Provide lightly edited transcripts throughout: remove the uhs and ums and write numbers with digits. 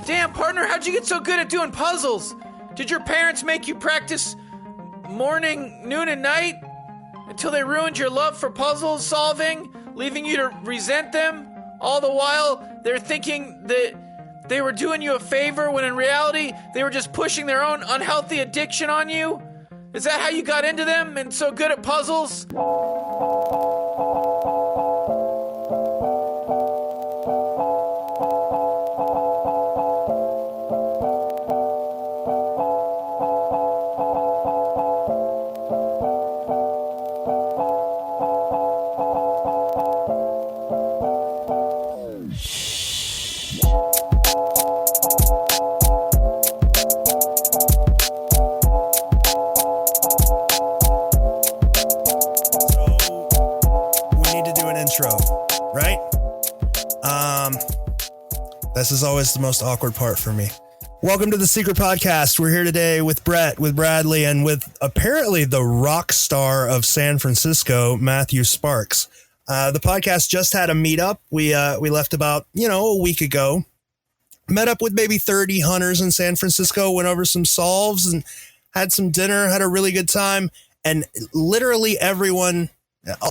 Damn, partner, how'd you get so good at doing puzzles? Did your parents make you practice morning, noon, and night until they ruined your love for puzzle solving, leaving you to resent them? All the while, they're thinking that they were doing you a favor when in reality, they were just pushing their own unhealthy addiction on you? Is that how you got into them and so good at puzzles? This is always the most awkward part for me. Welcome to the Secret Podcast. We're here today with Brett, with Bradley, and with apparently the rock star of San Francisco, Matthew Sparks. The podcast just had a meetup. We left about, a week ago. Met up with maybe 30 hunters in San Francisco, went over some solves and had some dinner, had a really good time. And literally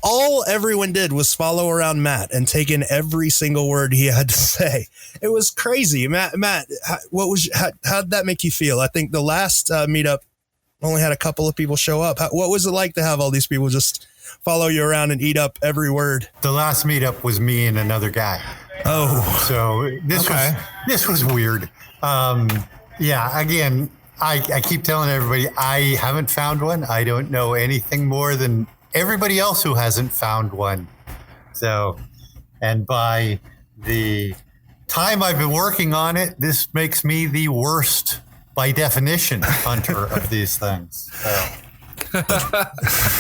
all everyone did was follow around Matt and take in every single word he had to say. It was crazy. Matt, how'd that make you feel? I think the last meetup only had a couple of people show up. What was it like to have all these people just follow you around and eat up every word? The last meetup was me and another guy. Oh, so this was weird. Again, I keep telling everybody I haven't found one. I don't know anything more than everybody else who hasn't found one. So, and by the time I've been working on it, this makes me the worst, by definition, hunter of these things. So.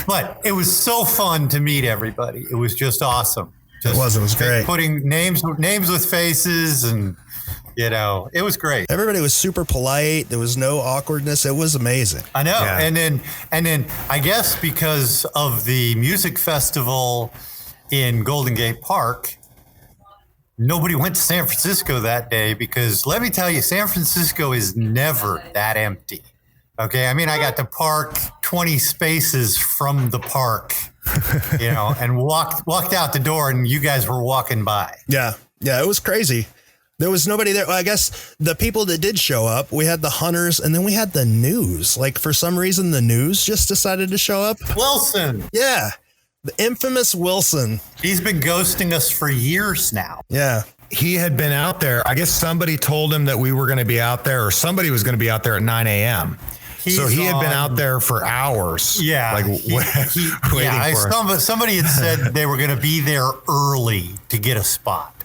But it was so fun to meet everybody. It was just awesome. It was great. Putting names with faces, and it was great. Everybody was super polite. There was no awkwardness. It was amazing. I know. Yeah. And then I guess because of the music festival in Golden Gate Park, nobody went to San Francisco that day, because let me tell you, San Francisco is never that empty. Okay. I mean, I got to park 20 spaces from the park, and walked out the door, and you guys were walking by. Yeah. Yeah. It was crazy. There was nobody there. Well, I guess the people that did show up, we had the hunters, and then we had the news. Like, for some reason, the news just decided to show up. Wilson. Yeah. The infamous Wilson. He's been ghosting us for years now. Yeah. He had been out there. I guess somebody told him that we were going to be out there, or somebody was going to be out there at 9 a.m. So he had been out there for hours. Yeah. Somebody had said they were going to be there early to get a spot.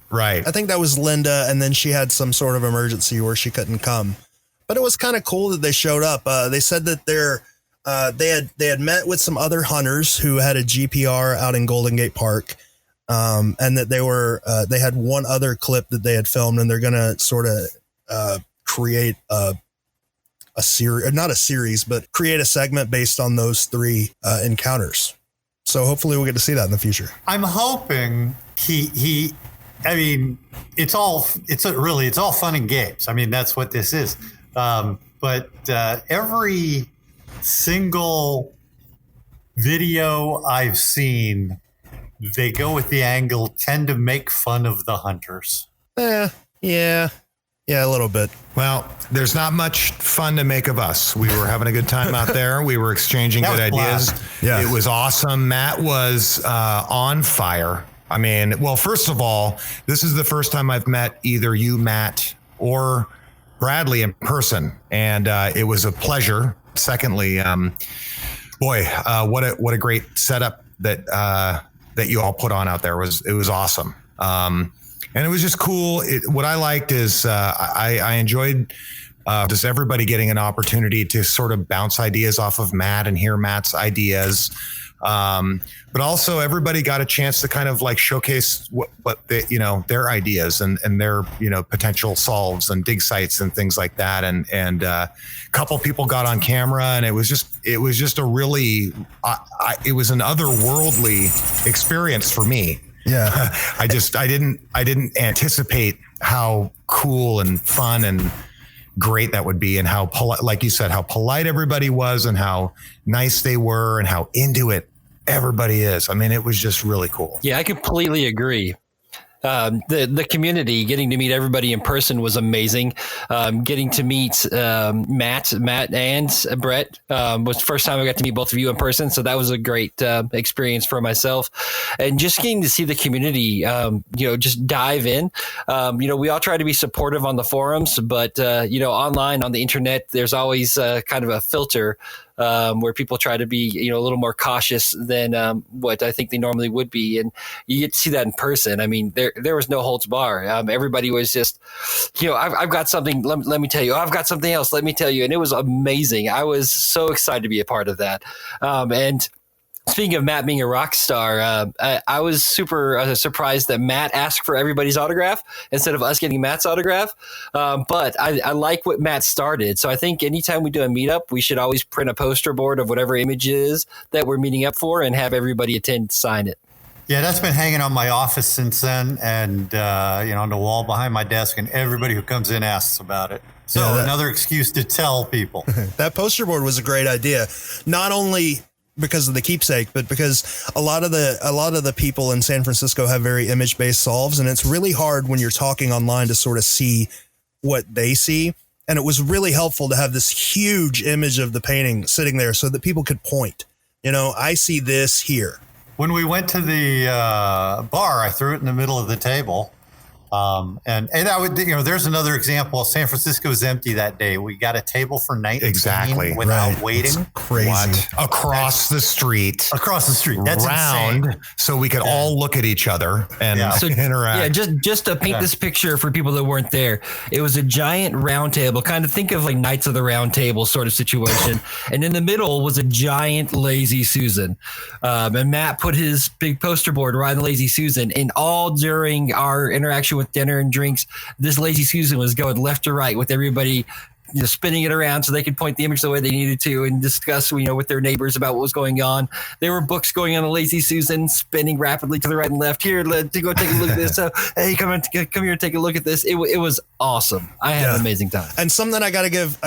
Right. I think that was Linda, and then she had some sort of emergency where she couldn't come. But it was kind of cool that they showed up. They said that they had met with some other hunters who had a GPR out in Golden Gate Park, and that they had one other clip that they had filmed, and they're going to sort of create a series, not a series, but create a segment based on those three encounters. So hopefully we'll get to see that in the future. I'm hoping it's all fun and games. I mean, that's what this is. But every single video I've seen, they go with the angle, tend to make fun of the hunters. Yeah, a little bit. Well, there's not much fun to make of us. We were having a good time out there. We were exchanging good ideas. Yeah. It was awesome. Matt was on fire. I mean, well, first of all, this is the first time I've met either you, Matt, or Bradley in person, and it was a pleasure. Secondly, what a great setup that you all put on out there. It was awesome. And it was just cool. What I liked is I enjoyed just everybody getting an opportunity to sort of bounce ideas off of Matt and hear Matt's ideas. But also everybody got a chance to kind of like showcase what they, their ideas and their, potential solves and dig sites and things like that. And a couple people got on camera, and it was just a really, it was an otherworldly experience for me. Yeah. I didn't anticipate how cool and fun and great that would be, and how polite, like you said, how polite everybody was and how nice they were and how into it everybody is. I mean, it was just really cool. Yeah, I completely agree. The community, getting to meet everybody in person was amazing. Getting to meet Matt and Brett was the first time I got to meet both of you in person. So that was a great experience for myself. And just getting to see the community, just dive in. We all try to be supportive on the forums, but, online on the internet, there's always kind of a filter where people try to be, a little more cautious than what I think they normally would be. And you get to see that in person. I mean, there was no holds bar. Everybody was just, I've got something, let me tell you. I've got something else, let me tell you. And it was amazing. I was so excited to be a part of that. And speaking of Matt being a rock star, I was super surprised that Matt asked for everybody's autograph instead of us getting Matt's autograph. But I like what Matt started. So I think anytime we do a meetup, we should always print a poster board of whatever image it is that we're meeting up for and have everybody attend to sign it. Yeah, that's been hanging on my office since then, and on the wall behind my desk, and everybody who comes in asks about it. So another excuse to tell people. That poster board was a great idea. Not only because of the keepsake, but because a lot of the people in San Francisco have very image-based solves, and it's really hard when you're talking online to sort of see what they see. And it was really helpful to have this huge image of the painting sitting there so that people could point. I see this here. When we went to the bar, I threw it in the middle of the table. And I would, there's another example. San Francisco was empty that day. We got a table for 19 without waiting. That's crazy. What? Across the street. That's round, insane. so we could all look at each other and interact. Yeah, just to paint this picture for people that weren't there, it was a giant round table, kind of think of like Knights of the Round Table sort of situation. And in the middle was a giant Lazy Susan. And Matt put his big poster board right on the Lazy Susan, and all during our interaction with dinner and drinks, this Lazy Susan was going left to right with everybody spinning it around so they could point the image the way they needed to and discuss, with their neighbors about what was going on. There were books going on the Lazy Susan, spinning rapidly to the right and left. Here, to go take a look at this. So, hey, come here and take a look at this. It was awesome. I had an amazing time. And something I got to give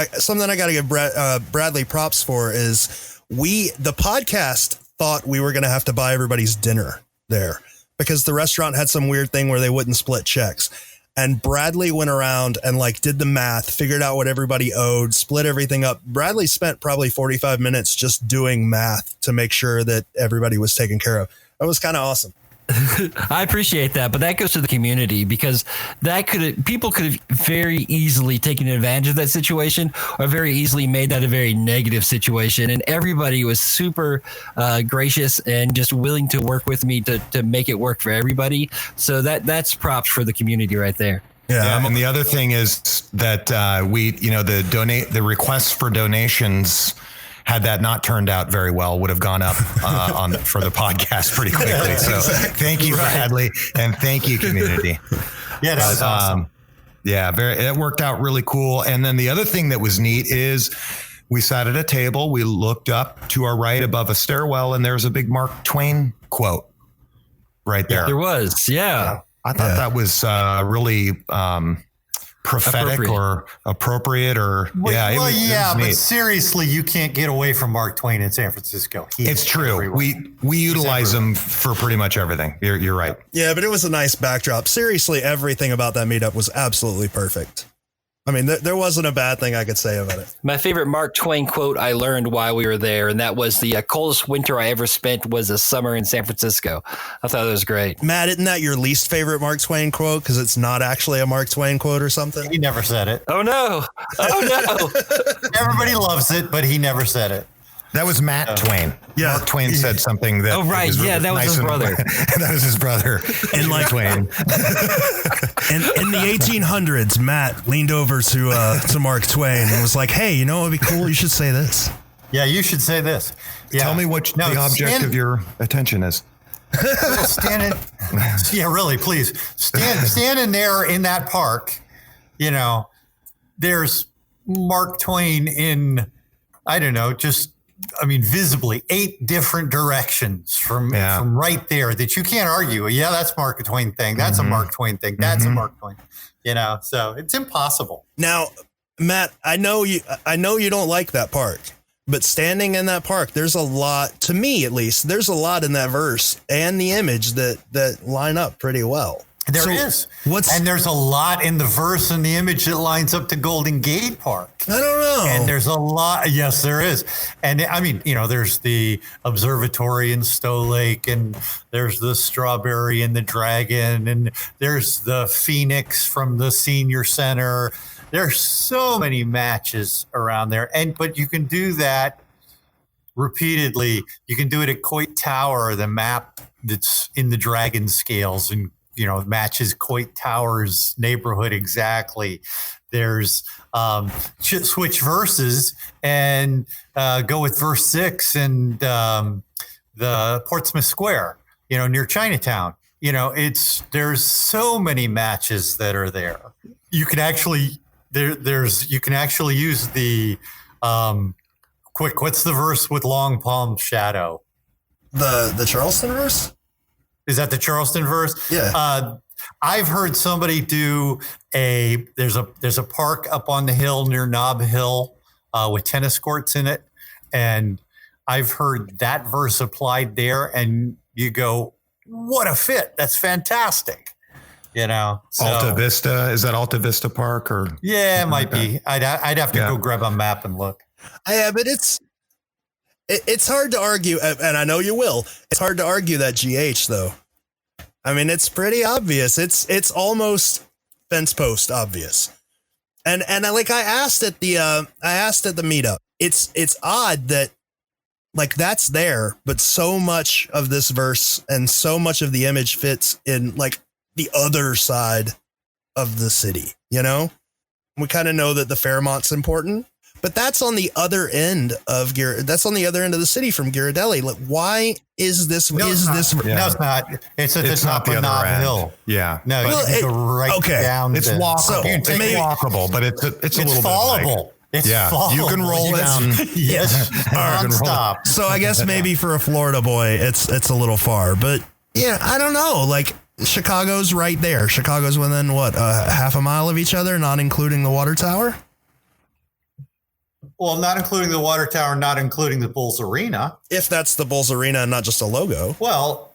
Bradley props for is the podcast thought we were going to have to buy everybody's dinner there, because the restaurant had some weird thing where they wouldn't split checks. And Bradley went around and did the math, figured out what everybody owed, split everything up. Bradley spent probably 45 minutes just doing math to make sure that everybody was taken care of. It was kind of awesome. I appreciate that, but that goes to the community, because people could have very easily taken advantage of that situation, or very easily made that a very negative situation. And everybody was super gracious and just willing to work with me to make it work for everybody. So that's props for the community right there. Yeah, and the other thing is that the requests for donations, had that not turned out very well, would have gone up for the podcast pretty quickly. So thank you, Bradley, and thank you, community. Yeah, that was awesome. It worked out really cool. And then the other thing that was neat is we sat at a table, we looked up to our right above a stairwell, and there was a big Mark Twain quote right there. There was, yeah. I thought that was really prophetic or appropriate, or but seriously, you can't get away from Mark Twain in San Francisco. It's true. Everywhere. We utilize him for pretty much everything. You're right. Yeah, but it was a nice backdrop. Seriously, everything about that meetup was absolutely perfect. I mean, there wasn't a bad thing I could say about it. My favorite Mark Twain quote I learned while we were there, and that was the coldest winter I ever spent was a summer in San Francisco. I thought it was great. Matt, isn't that your least favorite Mark Twain quote because it's not actually a Mark Twain quote or something? He never said it. Oh, no. Everybody loves it, but he never said it. That was Matt Twain. Yeah. Mark Twain said something that. Oh, right. That was his brother. That was his brother. And Twain. In the 1800s, Matt leaned over to Mark Twain and was like, "Hey, what would be cool? You should say this." Yeah, you should say this. Yeah. Tell me what the object of your attention is. Really, please. Standing there in that park, there's Mark Twain in, I don't know, visibly 8 different directions from right there that you can't argue. Yeah, that's Mark Twain thing. That's a Mark Twain thing. That's a Mark Twain. So it's impossible. Now, Matt, I know you don't like that park, but standing in that park, there's a lot, to me at least, there's a lot in that verse and the image that line up pretty well. There is. And there's a lot in the verse and the image that lines up to Golden Gate Park. I don't know. And there's a lot. Yes, there is. And I mean, there's the observatory in Stowe Lake, and there's the strawberry and the dragon, and there's the phoenix from the senior center. There's so many matches around there. But you can do that repeatedly. You can do it at Coit Tower, the map that's in the dragon scales, and matches Coit Tower's neighborhood exactly. There's switch verses and go with verse 6 and the Portsmouth Square, near Chinatown. There's so many matches that are there. You can actually you can actually use the quick. What's the verse with Long Palm Shadow? The Charleston verse. Is that the Charleston verse? Yeah. I've heard somebody do there's a park up on the hill near Nob Hill with tennis courts in it. And I've heard that verse applied there, and you go, what a fit. That's fantastic. So, Alta Vista. Is that Alta Vista Park or? Yeah, it might be. I'd have to go grab a map and look. Yeah, but it's hard to argue, and I know you will. It's hard to argue that GH though. I mean, it's pretty obvious. It's almost fence post obvious. And I asked at the meetup. It's odd that that's there, but so much of this verse and so much of the image fits in the other side of the city. We kind of know that the Fairmont's important. But that's on the other end of the city from Ghirardelli. Why is this? No, it's not. It's not the Nob Hill. Yeah. No, you go right down. It's walkable. It's walkable, but it's a little fallable. Bit fallable. You can roll down. Yes, nonstop. So I guess maybe for a Florida boy, it's a little far. But yeah, I don't know. Chicago's right there. Chicago's within half a mile of each other, not including the water tower. Well, not including the water tower, not including the Bulls Arena. If that's the Bulls Arena and not just a logo. Well,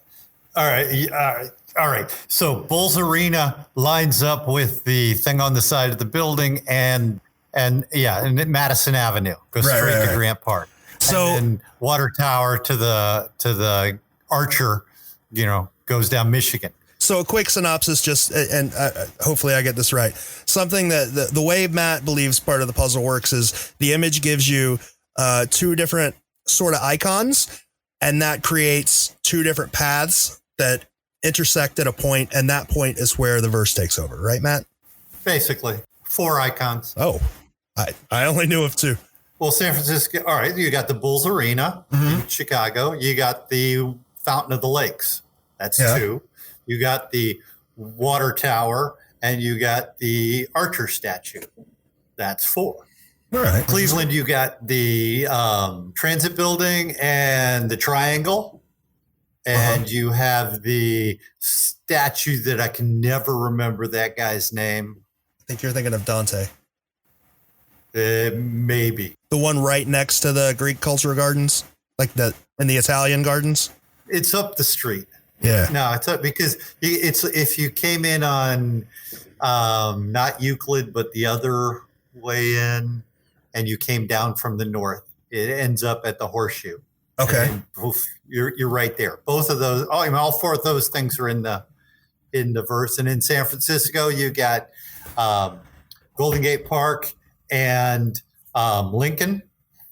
all right. So Bulls Arena lines up with the thing on the side of the building and Madison Avenue goes straight to Grant Park. So and water tower to the Archer, goes down Michigan. So a quick synopsis, and hopefully I get this right. Something that the way Matt believes part of the puzzle works is the image gives you two different sort of icons, and that creates two different paths that intersect at a point, and that point is where the verse takes over. Right, Matt? Basically. 4 icons. Oh, I only knew of 2. Well, San Francisco. All right. You got the Bulls Arena in Chicago. You got the Fountain of the Lakes. That's 2. You got the water tower, and you got the Archer statue. That's 4. All right. Cleveland, you got the transit building and the triangle. And you have the statue that I can never remember that guy's name. I think you're thinking of Dante. Maybe. The one right next to the Greek cultural gardens, in the Italian gardens? It's up the street. Yeah. No, it's up because if you came in on not Euclid, but the other way in, and you came down from the north, it ends up at the Horseshoe. Okay. And poof, you're right there. Both of those. All 4 of those things are in the verse. And in San Francisco, you got Golden Gate Park and Lincoln,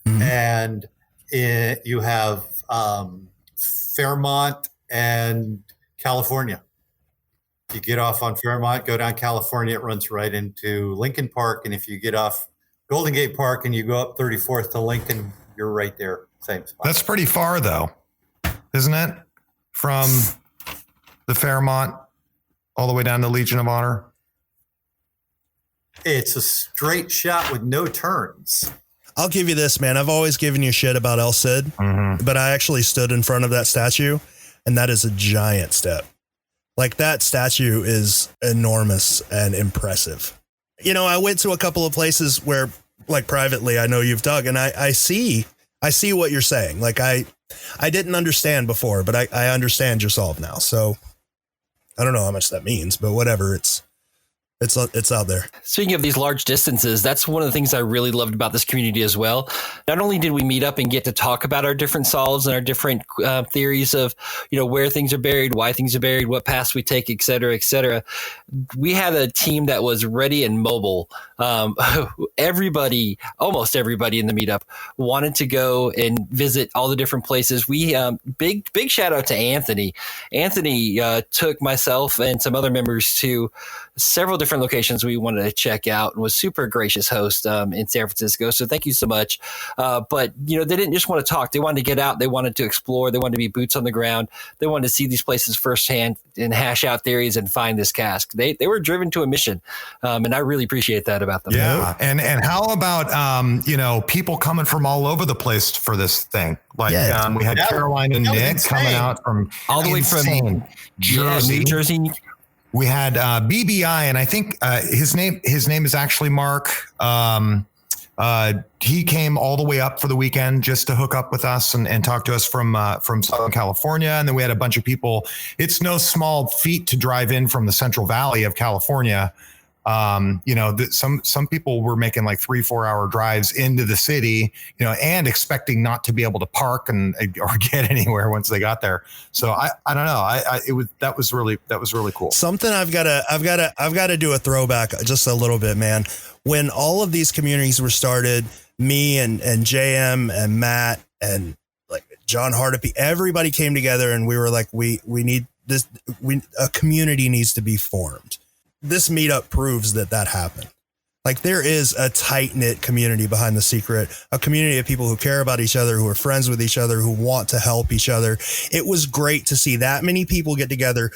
and you have Fairmont and California. You get off on Fairmont, go down California, it runs right into Lincoln Park. And if you get off Golden Gate Park and you go up 34th to Lincoln, you're right there, same spot. That's pretty far, though, isn't it? From the Fairmont all the way down to Legion of Honor. It's a straight shot with no turns. I'll give you this, man. I've always given you shit about El Cid, but I actually stood in front of that statue, and that is a giant step. Like that statue is enormous and impressive. You know, I went to a couple of places where, like privately, I know you've dug, and I see what you're saying. Like I didn't understand before, but I understand your solve now. So I don't know how much that means, but whatever. It's out there. Speaking of these large distances, that's one of the things I really loved about this community as well. Not only did we meet up and get to talk about our different solves and our different theories of, where things are buried, why things are buried, what paths we take, et cetera, et cetera. We had a team that was ready and mobile. Almost everybody in the meetup wanted to go and visit all the different places. We big shout out to Anthony. Anthony took myself and some other members to several different locations we wanted to check out, and was super gracious host in San Francisco. So thank you so much. But they didn't just want to talk. They wanted to get out. They wanted to explore. They wanted to be boots on the ground. They wanted to see these places firsthand and hash out theories and find this cask. They were driven to a mission. And I really appreciate that about them. Yeah. And how about, people coming from all over the place for this thing? Like we had Caroline and Nick coming out from all the way from Jersey. New Jersey. We had BBI, and I think his name is actually Mark. He came all the way up for the weekend just to hook up with us and talk to us from Southern California. And then we had a bunch of people. It's no small feat to drive in from the Central Valley of California. Some people were making like 3-4 hour drives into the city, and expecting not to be able to park or get anywhere once they got there. So I don't know. That was really cool. Something I've got to do a throwback just a little bit, man. When all of these communities were started, me and JM and Matt and like John Hardapy, everybody came together and we were like, we need this. A community needs to be formed. This meetup proves that happened. Like there is a tight knit community behind The Secret, a community of people who care about each other, who are friends with each other, who want to help each other. It was great to see that many people get together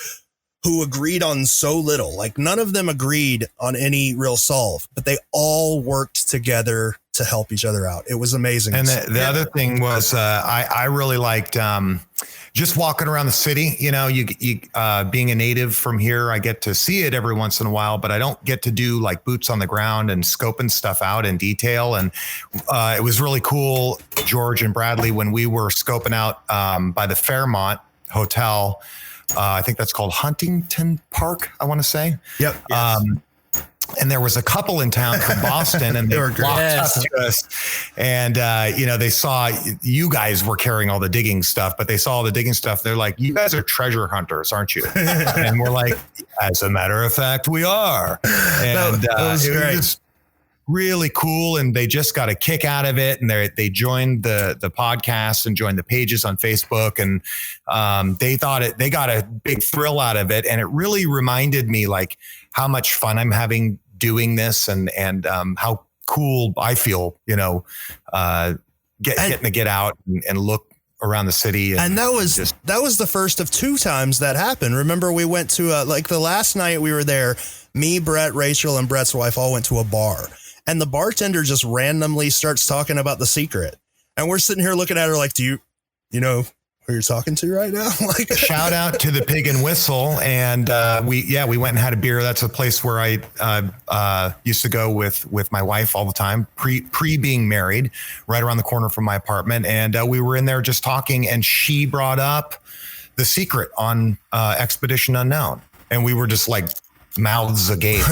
who agreed on so little. Like none of them agreed on any real solve, but they all worked together to help each other out. It was amazing. And the other thing was, I really liked, just walking around the city. You being a native from here, I get to see it every once in a while, but I don't get to do like boots on the ground and scoping stuff out in detail. And it was really cool, George and Bradley, when we were scoping out by the Fairmont Hotel. I think that's called Huntington Park, I want to say. Yep. Yes. And there was a couple in town from Boston, and they walked up to us, and they saw you guys were carrying all the digging stuff, but they saw all the digging stuff. They're like, "You guys are treasure hunters, aren't you?" And we're like, "As a matter of fact, we are." And that was great. It was really cool, and they just got a kick out of it, and they joined the podcast and joined the pages on Facebook, and they got a big thrill out of it, and it really reminded me like how much fun I'm having doing this, and how cool I feel, getting to get out and look around the city. And that was the first of 2 times that happened. Remember, we went to like the last night we were there, me, Brett, Rachel, and Brett's wife all went to a bar, and the bartender just randomly starts talking about The Secret. And we're sitting here looking at her like, do you know who you're talking to right now? Like, shout out to the Pig and Whistle. And we went and had a beer. That's a place where I used to go with my wife all the time, pre being married, right around the corner from my apartment. And we were in there just talking, and she brought up The Secret on Expedition Unknown. And we were just like mouths agape,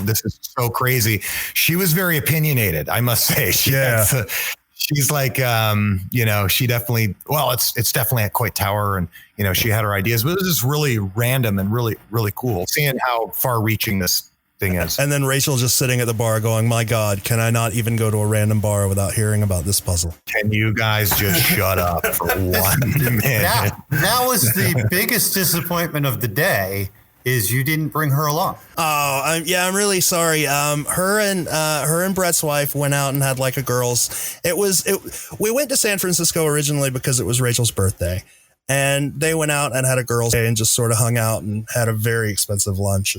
this is so crazy. She was very opinionated, I must say. She's like, she definitely, it's definitely at Coit Tower, and, she had her ideas, but it was just really random and really, really cool seeing how far reaching this thing is. And then Rachel just sitting at the bar going, my God, can I not even go to a random bar without hearing about this puzzle? Can you guys just shut up for 1 minute? That was the biggest disappointment of the day. Is you didn't bring her along. Oh, I'm really sorry. Her and Brett's wife went out and had like a girls. We went to San Francisco originally because it was Rachel's birthday, and they went out and had a girls' day and just sort of hung out and had a very expensive lunch.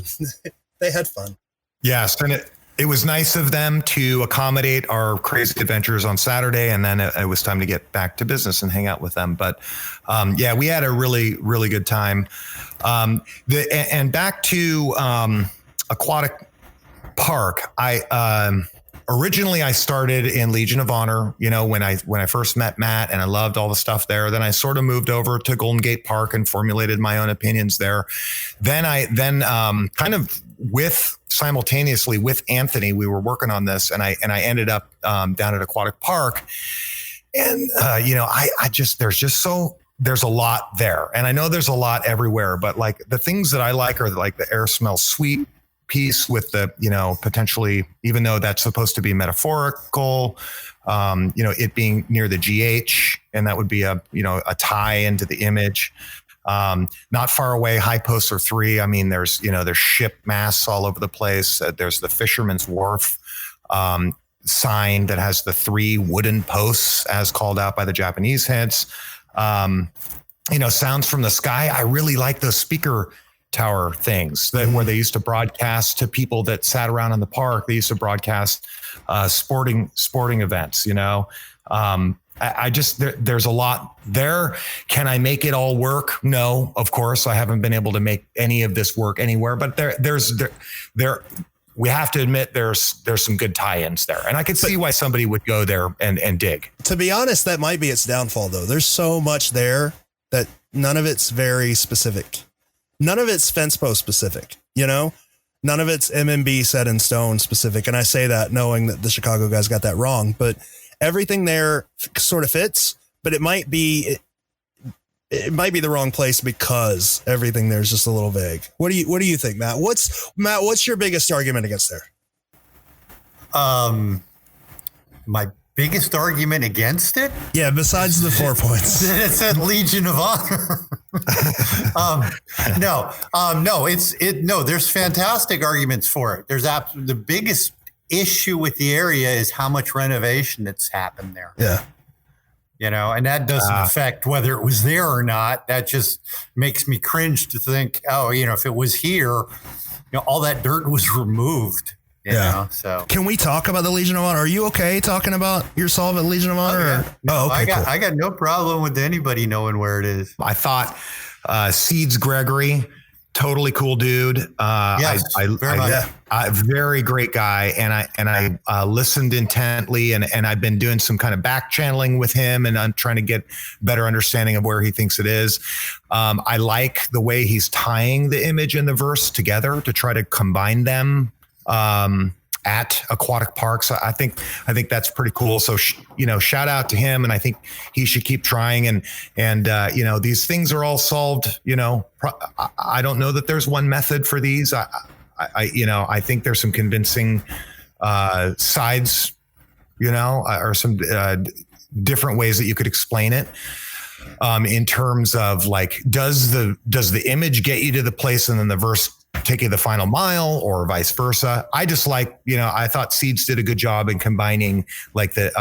They had fun. Yes, and it was nice of them to accommodate our crazy adventures on Saturday. And then it was time to get back to business and hang out with them. But yeah, we had a really, really good time. And back to Aquatic Park, originally I started in Legion of Honor, when I first met Matt, and I loved all the stuff there. Then I sort of moved over to Golden Gate Park and formulated my own opinions there. Then kind of simultaneously with Anthony, we were working on this, and I ended up down at Aquatic Park. And there's a lot there, and I know there's a lot everywhere, but like the things that I like are like the air smells sweet piece with the, potentially, even though that's supposed to be metaphorical, it being near the GH, and that would be a tie into the image. Not far away, High Poster 3. I mean, there's ship masts all over the place. There's the Fisherman's Wharf sign that has the 3 wooden posts as called out by the Japanese heads. Sounds from the Sky. I really like those speaker tower things where they used to broadcast to people that sat around in the park. They used to broadcast sporting events. There's a lot there. Can I make it all work? No, of course. I haven't been able to make any of this work anywhere, but we have to admit there's some good tie-ins there. And I could see why somebody would go there and dig. To be honest, that might be its downfall though. There's so much there that none of it's very specific. None of it's fence post specific, none of it's MMB set in stone specific. And I say that knowing that the Chicago guys got that wrong, but everything there sort of fits, but it might be the wrong place because everything there is just a little vague. What do you think, Matt? What's your biggest argument against there? My biggest argument against it? Yeah, besides the 4 points. It said Legion of Honor. No, there's fantastic arguments for it. There's the biggest issue with the area is how much renovation that's happened there. Yeah. And that doesn't affect whether it was there or not. That just makes me cringe to think, if it was here, all that dirt was removed. So can we talk about the Legion of Honor? Are you okay talking about yourself at Legion of Honor? Okay, I got no problem with anybody knowing where it is. I thought Seeds Gregory, totally cool dude. Yes, very great guy. And I listened intently, and I've been doing some kind of back channeling with him, and I'm trying to get better understanding of where he thinks it is. I like the way he's tying the image and the verse together to try to combine them at Aquatic Parks. I think that's pretty cool. So, shout out to him. And I think he should keep trying. And these things are all solved. I don't know that there's one method for these. I think there's some convincing sides, or some different ways that you could explain it. In terms of like, does the image get you to the place and then the verse take you the final mile, or vice versa? I just like, I thought Seeds did a good job in combining like the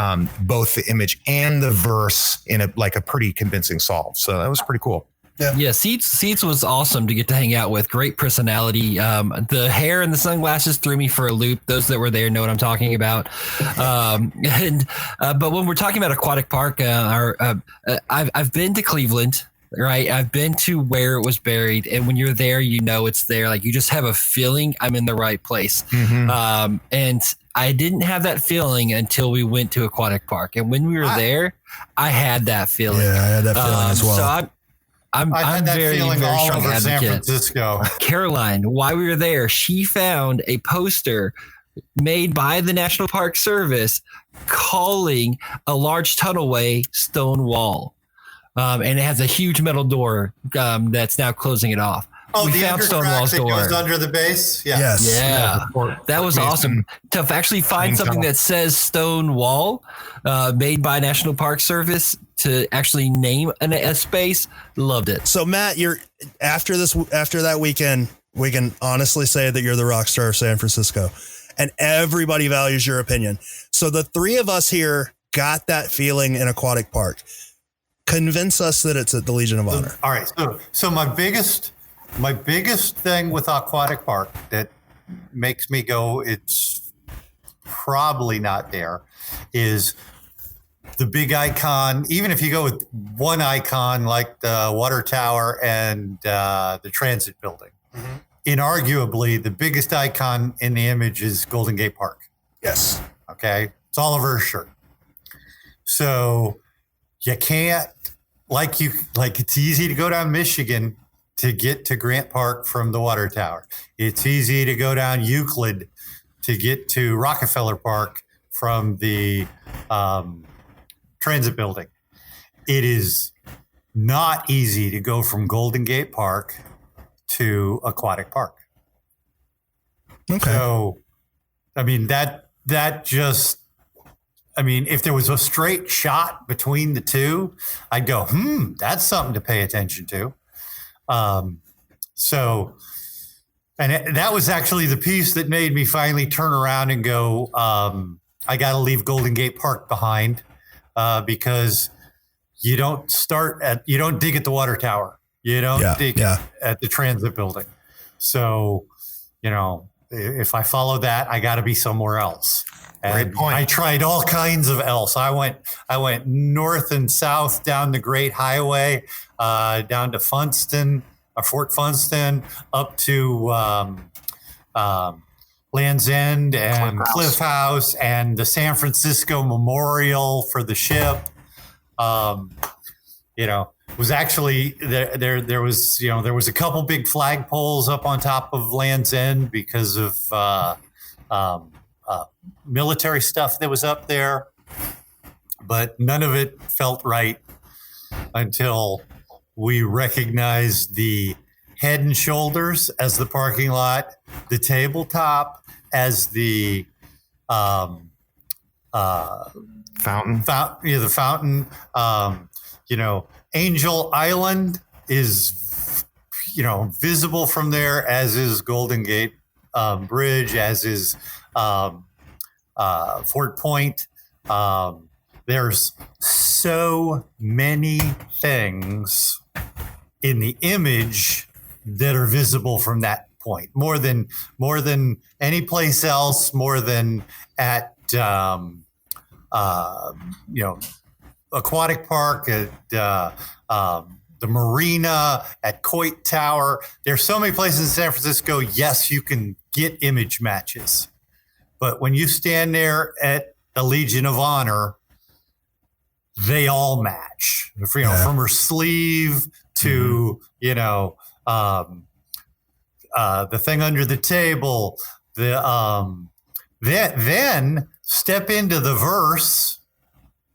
both the image and the verse in a pretty convincing solve. So that was pretty cool. Yeah, Seeds was awesome to get to hang out with. Great personality. The hair and the sunglasses threw me for a loop. Those that were there know what I'm talking about. But when we're talking about Aquatic Park, I've been to Cleveland. Right. I've been to where it was buried. And when you're there, it's there. Like, you just have a feeling I'm in the right place. Mm-hmm. And I didn't have that feeling until we went to Aquatic Park. And when we were there, I had that feeling. Yeah, I had that feeling as well. So I'm very, very strong advocate. San Francisco. Caroline, while we were there, she found a poster made by the National Park Service calling a large tunnelway stone wall. And it has a huge metal door that's now closing it off. Oh, we found Stonewall's door. Goes under the base? Yeah. Yes. Yeah. That was awesome. To actually find something that says Stonewall, made by National Park Service, to actually name a space, loved it. So, Matt, after that weekend, we can honestly say that you're the rock star of San Francisco, and everybody values your opinion. So the three of us here got that feeling in Aquatic Park. Convince us that it's at the Legion of Honor. All right. So my biggest thing with Aquatic Park that makes me go, it's probably not there, is the big icon. Even if you go with one icon like the water tower and the transit building, inarguably the biggest icon in the image is Golden Gate Park. Yes. Okay. It's Oliver's shirt. So you can't, like it's easy to go down Michigan to get to Grant Park from the water tower. It's easy to go down Euclid to get to Rockefeller Park from the transit building. It is not easy to go from Golden Gate Park to Aquatic Park. Okay. So, I mean, if there was a straight shot between the two, I'd go, that's something to pay attention to. And that was actually the piece that made me finally turn around and go, I got to leave Golden Gate Park behind, because you don't dig at the water tower. You don't dig at the transit building. So, if I follow that, I got to be somewhere else. And I tried all kinds of else. I went north and south down the Great Highway, down to Fort Funston, up to Land's End and Cliff House and the San Francisco Memorial for the ship. It was actually there was a couple big flagpoles up on top of Land's End because of military stuff that was up there, but none of it felt right until we recognized the Head and Shoulders as the parking lot, the tabletop as the fountain. The fountain. Angel Island is visible from there, as is Golden Gate Bridge, as is Fort Point. There's so many things in the image that are visible from that point, more than any place else, more than at Aquatic Park, at the marina, at Coit Tower. There's so many places in San Francisco. Yes, you can get image matches, but when you stand there at the Legion of Honor, they all match. From her sleeve to the thing under the table. Then step into the verse,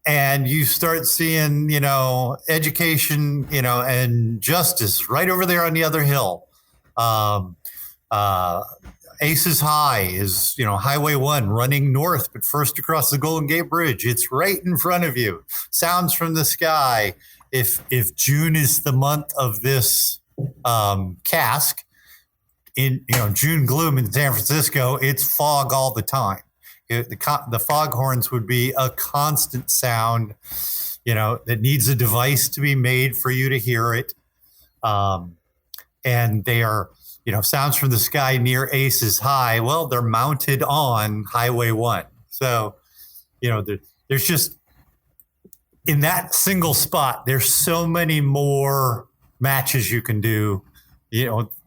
and you start seeing education, and justice right over there on the other hill. Aces High is, Highway 1 running north, but first across the Golden Gate Bridge. It's right in front of you. Sounds from the Sky. If June is the month of this CASQUE, in June gloom in San Francisco, it's fog all the time. The foghorns would be a constant sound, that needs a device to be made for you to hear it. And they are, sounds from the sky near Aces High. Well, they're mounted on Highway 1. So, there's just, in that single spot, there's so many more matches you can do,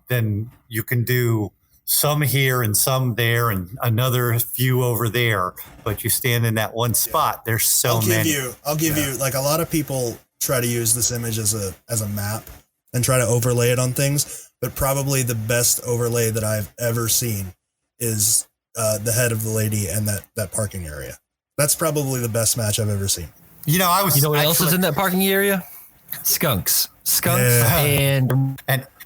than you can do some here and some there and another few over there. But you stand in that one spot. There's so many. I'll give you, like, a lot of people try to use this image as a map and try to overlay it on things. But probably the best overlay that I've ever seen is the head of the lady and that parking area. That's probably the best match I've ever seen. You know what else is in that parking area? Skunks.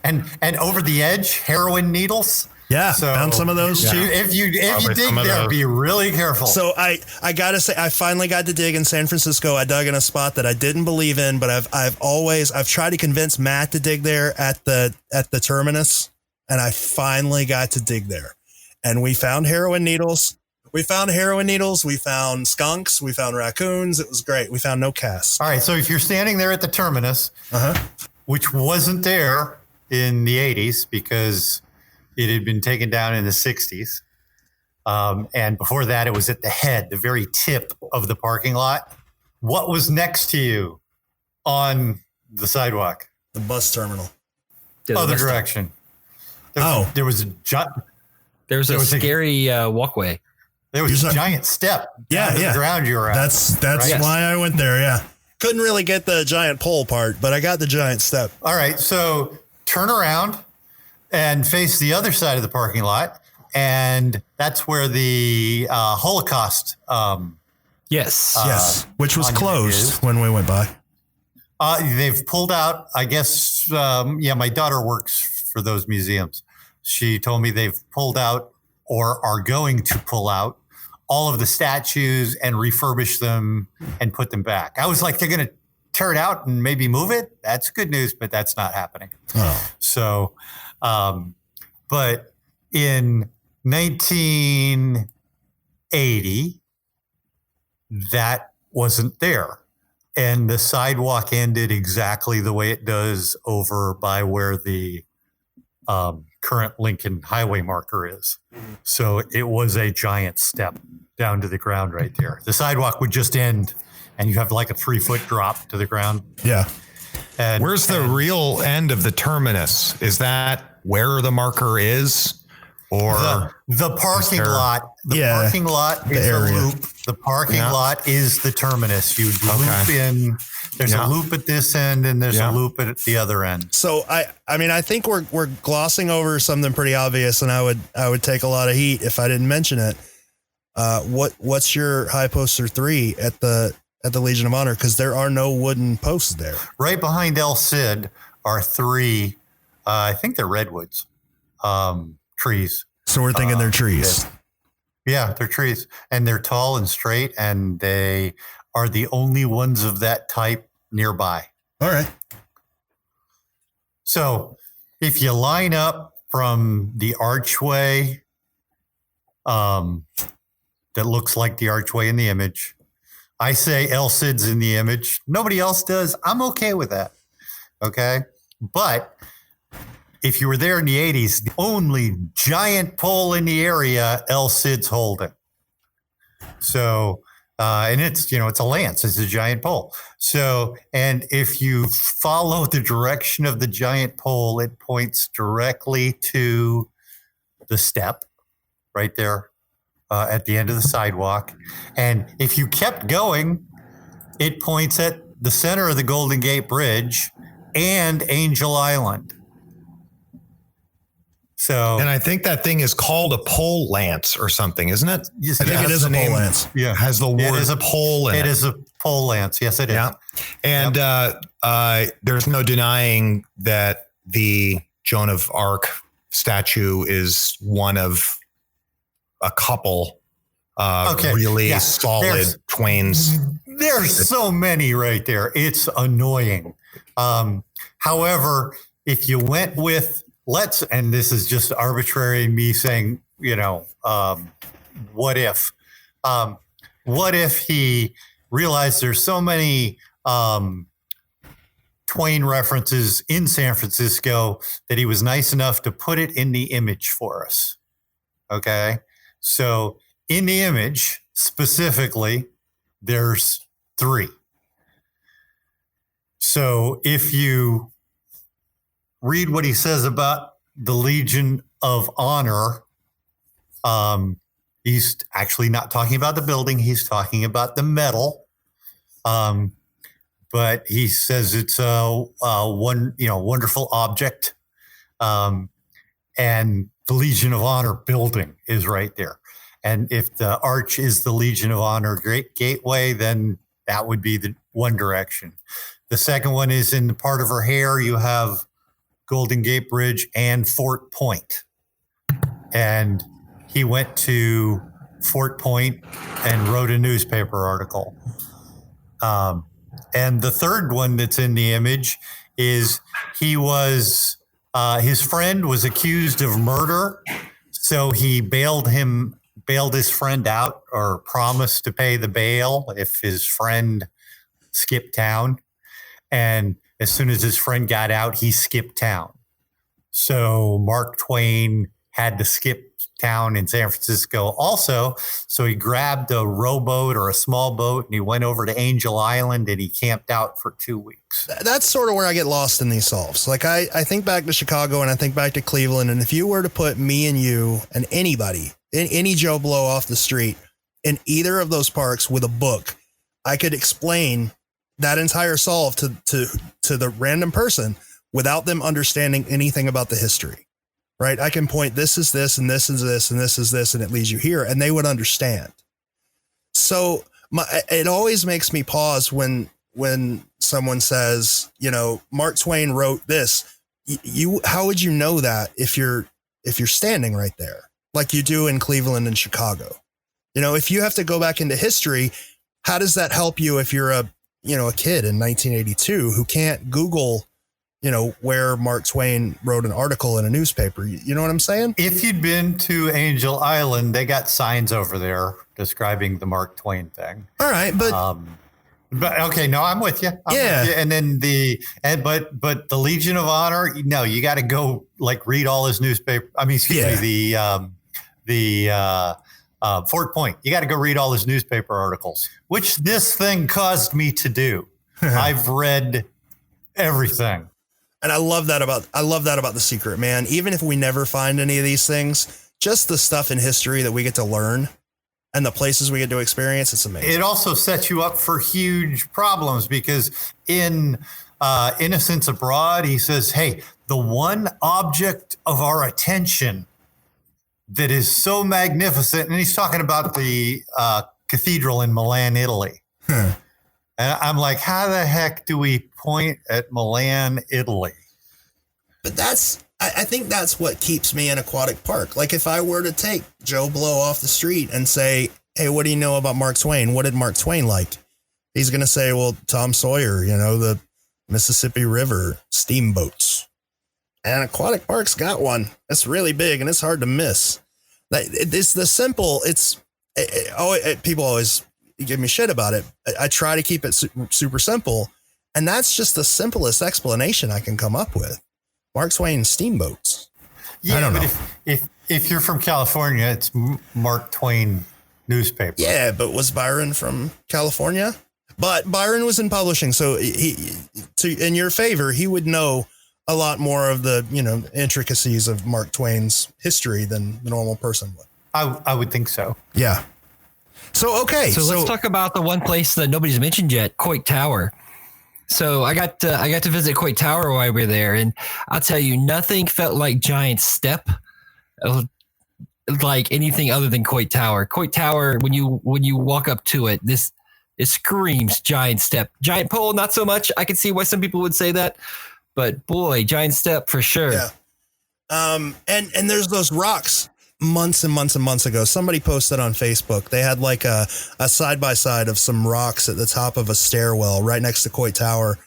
And over the edge, heroin needles. Yeah, so found some of those too. If you dig there, be really careful. So I gotta say, I finally got to dig in San Francisco. I dug in a spot that I didn't believe in, but I've tried to convince Matt to dig there at the terminus, and I finally got to dig there. And we found heroin needles. We found skunks. We found raccoons. It was great. We found no casts. All right. So if you're standing there at the terminus, which wasn't there in the 80s because it had been taken down in the 60s, And before that, it was at the head, the very tip of the parking lot. What was next to you on the sidewalk? The bus terminal. Other direction. There was a scary walkway. There was a giant step down to the ground you were at. That's right? Why I went there, yeah. Couldn't really get the giant pole part, but I got the giant step. All right, so turn around and face the other side of the parking lot, and that's where the Holocaust yes, which was closed when we went by. They've pulled out, I guess, my daughter works for those museums. She told me they've pulled out or are going to pull out all of the statues and refurbish them and put them back. I was like, they're going to tear it out and maybe move it? That's good news, but that's not happening. Oh. So, but in 1980, that wasn't there. And the sidewalk ended exactly the way it does over by where the current Lincoln Highway marker is. So it was a giant step down to the ground right there. The sidewalk would just end and you have like a 3-foot drop to the ground. Yeah. And where's the real end of the terminus? Is that where the marker is? Or the parking lot? The parking lot is a loop. The parking lot is the terminus. You loop in. There's a loop at this end, and there's a loop at the other end. So I mean, I think we're glossing over something pretty obvious, and I would take a lot of heat if I didn't mention it. What's your high poster 3 at the Legion of Honor? Because there are no wooden posts there. Right behind El Cid are 3. I think they're redwoods. Trees. So we're thinking they're trees. Yeah, they're trees, and they're tall and straight, and they are the only ones of that type nearby. All right. So if you line up from the archway that looks like the archway in the image, I say El Cid's in the image. Nobody else does. I'm okay with that. Okay. But if you were there in the 80s, the only giant pole in the area, El Cid's holding. So, and it's, it's a lance. It's a giant pole. So, and if you follow the direction of the giant pole, it points directly to the step right there at the end of the sidewalk. And if you kept going, it points at the center of the Golden Gate Bridge and Angel Island. So, and I think that thing is called a pole lance or something, isn't it? Yes, I think it is a pole lance. Yeah, has the word pole in it. It is a pole lance. Yes, it is. Yeah, and there's no denying that the Joan of Arc statue is one of a couple really solid Twains. There's so many right there. It's annoying. However, if you went with and this is just arbitrary me saying, what if he realized there's so many Twain references in San Francisco that he was nice enough to put it in the image for us. Okay. So in the image specifically, there's 3. So if you read what he says about the Legion of Honor, he's actually not talking about the building. He's talking about the medal. But he says it's a wonderful object. And the Legion of Honor building is right there. And if the arch is the Legion of Honor Great Gateway, then that would be the one direction. The second one is in the part of her hair, you have Golden Gate Bridge and Fort Point. And he went to Fort Point and wrote a newspaper article. And the third one that's in the image is his friend was accused of murder. So he bailed his friend out, or promised to pay the bail if his friend skipped town. And as soon as his friend got out, he skipped town. So Mark Twain had to skip town in San Francisco also. So he grabbed a rowboat or a small boat and he went over to Angel Island and he camped out for 2 weeks. That's sort of where I get lost in these solves. Like I think back to Chicago and I think back to Cleveland. And if you were to put me and you and anybody, any Joe Blow off the street in either of those parks with a book, I could explain that entire solve to the random person without them understanding anything about the history. Right. I can point, this is this, and this is this, and this is this, and it leads you here, and they would understand. So it always makes me pause when someone says, you know, Mark Twain wrote this. How would you know that if you're standing right there, like you do in Cleveland and Chicago? You know, if you have to go back into history, how does that help you if you're a kid in 1982 who can't Google, you know, where Mark Twain wrote an article in a newspaper? You know what I'm saying? If you'd been to Angel Island, they got signs over there describing the Mark Twain thing. All right, but okay, no, I'm with you. Yeah. With you. And then but the Legion of Honor, no, you got to go like read all his newspaper. I mean, excuse me, the Fort Point. You got to go read all his newspaper articles, which this thing caused me to do. I've read everything. And I love that about The Secret, man. Even if we never find any of these things, just the stuff in history that we get to learn and the places we get to experience, it's amazing. It also sets you up for huge problems because in Innocents Abroad, he says, hey, the one object of our attention that is so magnificent, and he's talking about the cathedral in Milan, Italy. And I'm like, how the heck do we point at Milan, Italy? But I think that's what keeps me in Aquatic Park. Like if I were to take Joe Blow off the street and say, hey, what do you know about Mark Twain? What did Mark Twain like? He's going to say, well, Tom Sawyer, you know, the Mississippi River, steamboats. And Aquatic Park's got one. It's really big and it's hard to miss. It's the simple. People always give me shit about it. I try to keep it super simple. And that's just the simplest explanation I can come up with. Mark Twain steamboats. Yeah, I don't but know. if you're from California, it's Mark Twain newspaper. Yeah, but was Byron from California? But Byron was in publishing. So in your favor, he would know a lot more of the, you know, intricacies of Mark Twain's history than the normal person would. I would think so. Yeah. So, okay. So let's talk about the one place that nobody's mentioned yet, Coit Tower. So I got to visit Coit Tower while we were there, and I'll tell you, nothing felt like Giant Step, like anything other than Coit Tower. Coit Tower, when you walk up to it, it screams Giant Step. Giant Pole, not so much. I can see why some people would say that, but boy, Giant Step for sure. Yeah. And there's those rocks. Months and months and months ago, somebody posted on Facebook. They had like a side by side of some rocks at the top of a stairwell right next to Coit Tower,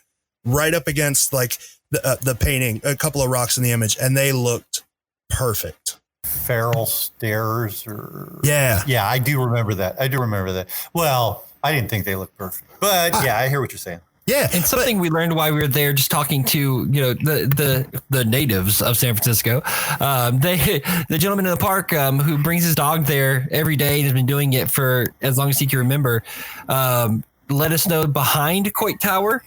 right up against like the painting, a couple of rocks in the image, and they looked perfect. Feral Stairs, or yeah, I do remember that. Well, I didn't think they looked perfect, but yeah, I hear what you're saying. Yeah, and something we learned while we were there, just talking to the natives of San Francisco, the gentleman in the park who brings his dog there every day and has been doing it for as long as he can remember. Let us know behind Coit Tower.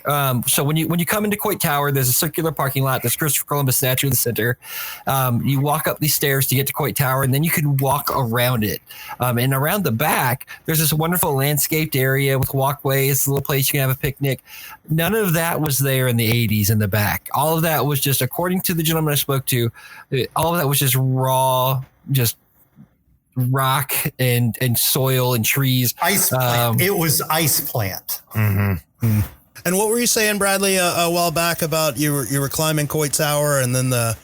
So when you come into Coit Tower, there's a circular parking lot. There's Christopher Columbus statue in the center. You walk up these stairs to get to Coit Tower, and then you can walk around it. And around the back, there's this wonderful landscaped area with walkways, a little place you can have a picnic. None of that was there in the 80s in the back. All of that was just, according to the gentleman I spoke to, all of that was just raw, just rock and soil and trees. Ice plant. It was ice plant. Mm-hmm. And what were you saying, Bradley, a while back about you were climbing Coit Tower and then the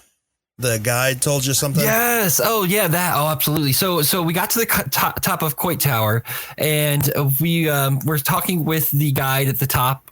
guide told you something? Yes. Oh yeah, that. Oh, absolutely. So we got to the top of Coit Tower, and we were talking with the guide at the top,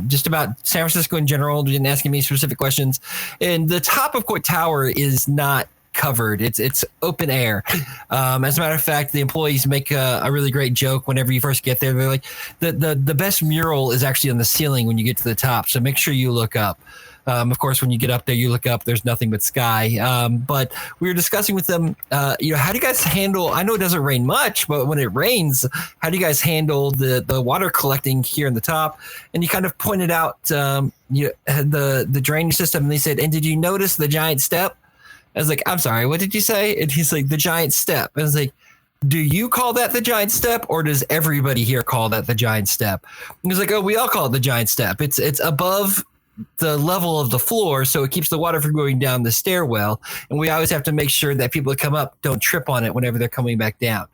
just about San Francisco in general. We didn't ask him any specific questions. And the top of Coit Tower is not covered. It's open air. As a matter of fact, the employees make a really great joke whenever you first get there. They're like, the best mural is actually on the ceiling when you get to the top, so make sure you look up. Of course, when you get up there, you look up, there's nothing but sky. But we were discussing with them, how do you guys handle, I know it doesn't rain much, but when it rains, how do you guys handle the water collecting here in the top? And you kind of pointed out the drainage system, and they said, and did you notice the giant step? I was like, I'm sorry, what did you say? And he's like, the giant step. And I was like, do you call that the giant step, or does everybody here call that the giant step? And he's like, oh, we all call it the giant step. It's above the level of the floor, so it keeps the water from going down the stairwell. And we always have to make sure that people that come up don't trip on it whenever they're coming back down.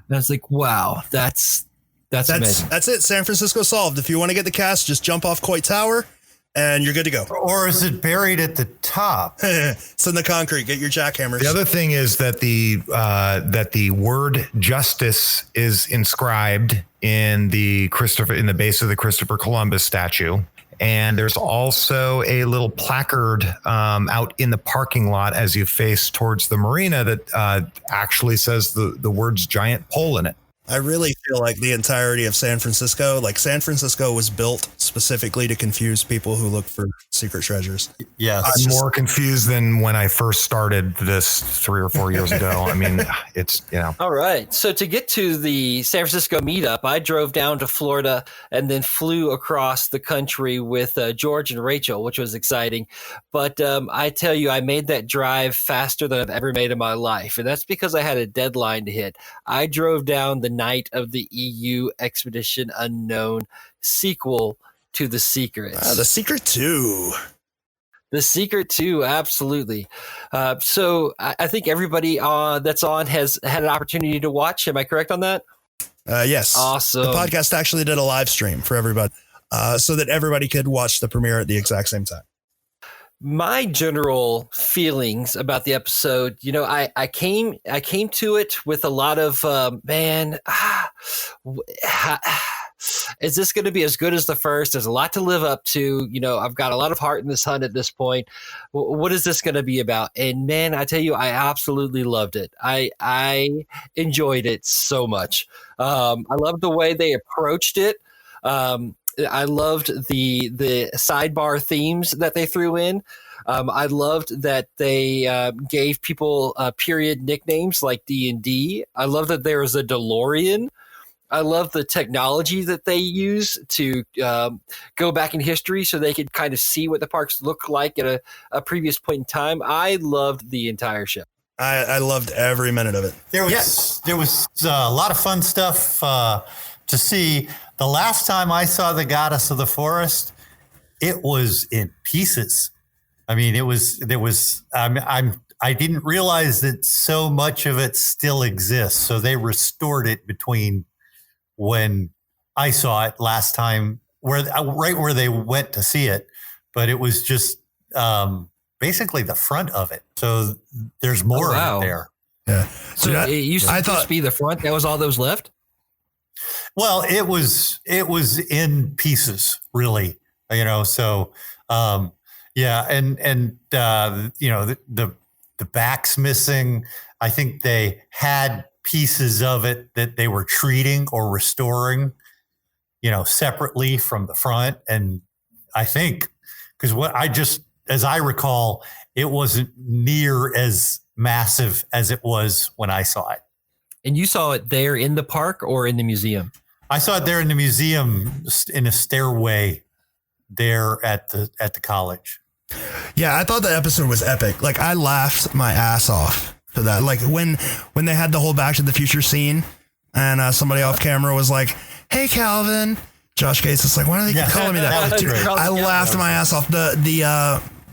And I was like, wow, that's amazing. That's it. San Francisco solved. If you want to get the cast, just jump off Coit Tower and you're good to go. Or is it buried at the top? It's in the concrete. Get your jackhammers. The other thing is that the word justice is inscribed in the base of the Christopher Columbus statue. And there's also a little placard out in the parking lot as you face towards the marina that actually says the words giant pole in it. I really feel like the entirety of San Francisco was built specifically to confuse people who look for secret treasures. Yes. I'm more confused than when I first started this 3 or 4 years ago. I mean, it's, All right. So to get to the San Francisco meetup, I drove down to Florida and then flew across the country with George and Rachel, which was exciting. But I tell you, I made that drive faster than I've ever made in my life. And that's because I had a deadline to hit. I drove down the night of the EU Expedition Unknown sequel to The Secret. The Secret 2. The Secret 2, absolutely. So I think everybody that's on has had an opportunity to watch. Am I correct on that? Yes. Awesome. The podcast actually did a live stream for everybody so that everybody could watch the premiere at the exact same time. My general feelings about the episode, I came to it with a lot of, is this going to be as good as the first? There's a lot to live up to. I've got a lot of heart in this hunt at this point. What is this going to be about? And man, I tell you, I absolutely loved it. I enjoyed it so much. I loved the way they approached it. I loved the sidebar themes that they threw in. I loved that they gave people period nicknames like D&D. I love that there was a DeLorean. I love the technology that they use to go back in history so they could kind of see what the parks looked like at a previous point in time. I loved the entire show. I loved every minute of it. There was a lot of fun stuff to see. The last time I saw the Goddess of the Forest, it was in pieces. I mean, I didn't realize that so much of it still exists. So they restored it between when I saw it last time, right where they went to see it. But it was just basically the front of it. So there's more of it there. Yeah. So it used to be the front. That was all that was left? Well, it was in pieces, really, so, yeah. And the back's missing. I think they had pieces of it that they were treating or restoring, separately from the front. And I think, because as I recall, it wasn't near as massive as it was when I saw it. And you saw it there in the park or in the museum? I saw it there in the museum in a stairway there at the college. Yeah, I thought the episode was epic. Like, I laughed my ass off for that. Like when they had the whole Back to the Future scene and somebody off camera was like, "Hey, Calvin." Josh Gates is like, "Why do they keep calling me that?" was great. I laughed my ass off.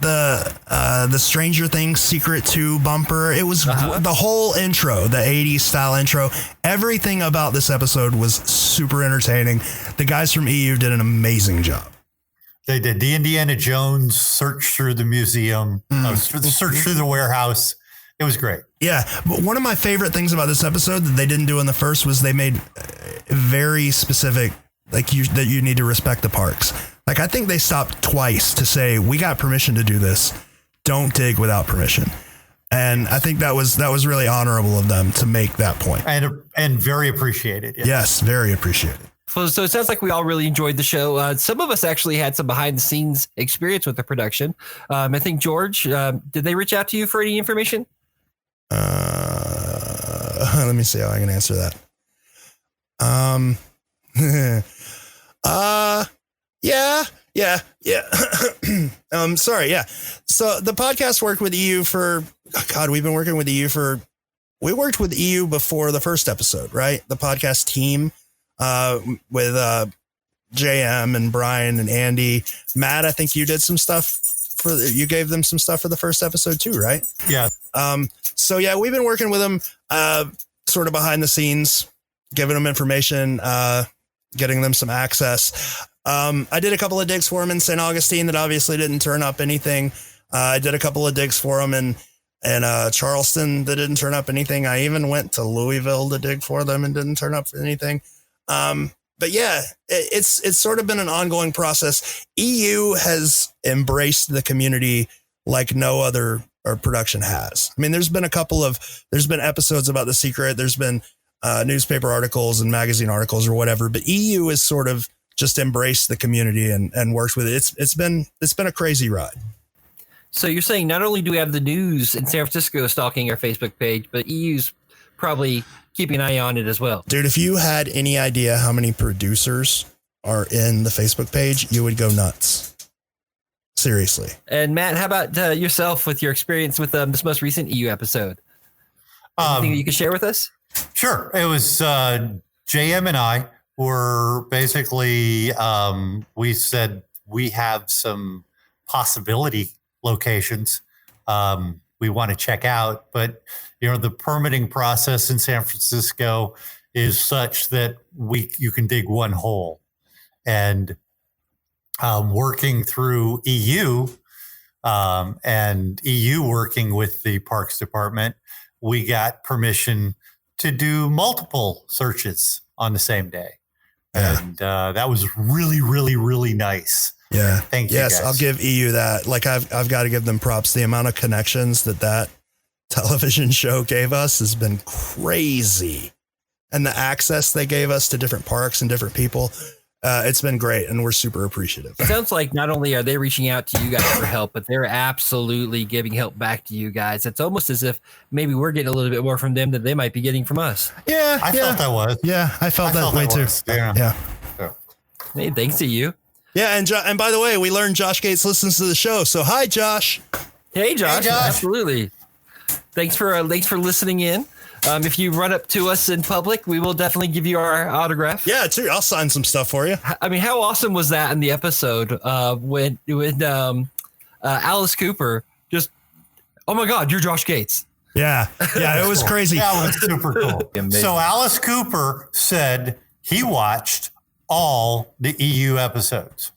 The Stranger Things Secret 2 bumper. It was the whole intro, the 80s style intro. Everything about this episode was super entertaining. The guys from EU did an amazing job. They did. The Indiana Jones search through the museum, search through the warehouse. It was great. Yeah. But one of my favorite things about this episode that they didn't do in the first was they made very specific, that you need to respect the parks. Like, I think they stopped twice to say, we got permission to do this. Don't dig without permission. And I think that was really honorable of them to make that point. And very appreciated. Yes, very appreciated. So it sounds like we all really enjoyed the show. Some of us actually had some behind the scenes experience with the production. I think George, did they reach out to you for any information? Let me see how I can answer that. Yeah. Sorry. Yeah. So the podcast worked with EU we worked with EU before the first episode, right? The podcast team, with, JM and Brian and Andy. Matt, I think you did some stuff you gave them some stuff for the first episode too, right? Yeah. So yeah, we've been working with them, sort of behind the scenes, giving them information, getting them some access. I did a couple of digs for them in St. Augustine that obviously didn't turn up anything. I did a couple of digs for them in Charleston that didn't turn up anything. I even went to Louisville to dig for them and didn't turn up anything. But yeah, it's sort of been an ongoing process. EU has embraced the community like no other production has. I mean, there's been episodes about The Secret. There's been newspaper articles and magazine articles or whatever, but EU has sort of just embraced the community and worked with it. It's been a crazy ride. So you're saying not only do we have the news in San Francisco stalking our Facebook page, but EU's probably keeping an eye on it as well. Dude, if you had any idea how many producers are in the Facebook page, you would go nuts. Seriously. And Matt, how about yourself with your experience with this most recent EU episode? Anything you can share with us? Sure. It was JM and I were basically, we said we have some possibility locations we want to check out, but the permitting process in San Francisco is such that you can dig one hole. And working through EU and EU working with the Parks Department, we got permission to do multiple searches on the same day. Yeah. And that was really, really, really nice. Yeah. Thank you. Yes, guys. I'll give EU that. Like I've got to give them props. The amount of connections that television show gave us has been crazy. And the access they gave us to different parks and different people, it's been great. And we're super appreciative. It sounds like not only are they reaching out to you guys for help, but they're absolutely giving help back to you guys. It's almost as if maybe we're getting a little bit more from them than they might be getting from us. Yeah. I felt that was. Yeah, I felt that way too. Yeah. Hey, thanks to you. Yeah, and by the way, we learned Josh Gates listens to the show. So hi, Josh. Hey, Josh. Absolutely. Thanks for listening in. If you run up to us in public, we will definitely give you our autograph. Yeah, too. I'll sign some stuff for you. I mean, how awesome was that in the episode when Alice Cooper just, oh my God, you're Josh Gates. Yeah, it was crazy. That was super cool. So Alice Cooper said he watched all the EU episodes.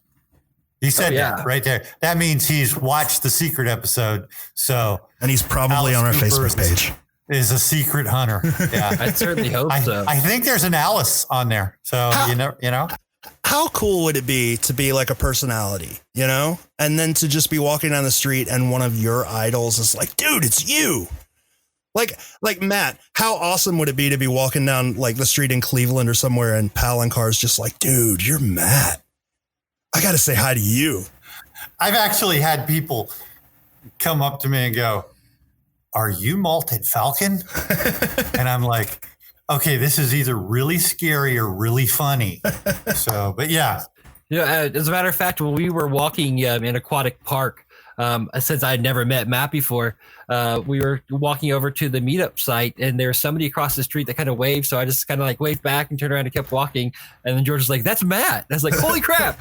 He said that right there. That means he's watched the Secret episode. And he's probably on our Facebook page. Is a secret hunter. Yeah, I certainly hope so. I think there's an Alice on there. So you know. How cool would it be to be like a personality, and then to just be walking down the street and one of your idols is like, dude, it's you. Like Matt, how awesome would it be to be walking down like the street in Cleveland or somewhere and Palancar's just like, dude, you're Matt. I got to say hi to you. I've actually had people come up to me and go, are you Malted Falcon? And I'm like, okay, this is either really scary or really funny. So, but yeah. As a matter of fact, when we were walking in Aquatic Park, since I had never met Matt before, we were walking over to the Meetup site, and there was somebody across the street that kind of waved. So I just kind of like waved back and turned around and kept walking. And then George was like, "That's Matt." And I was like, "Holy crap!"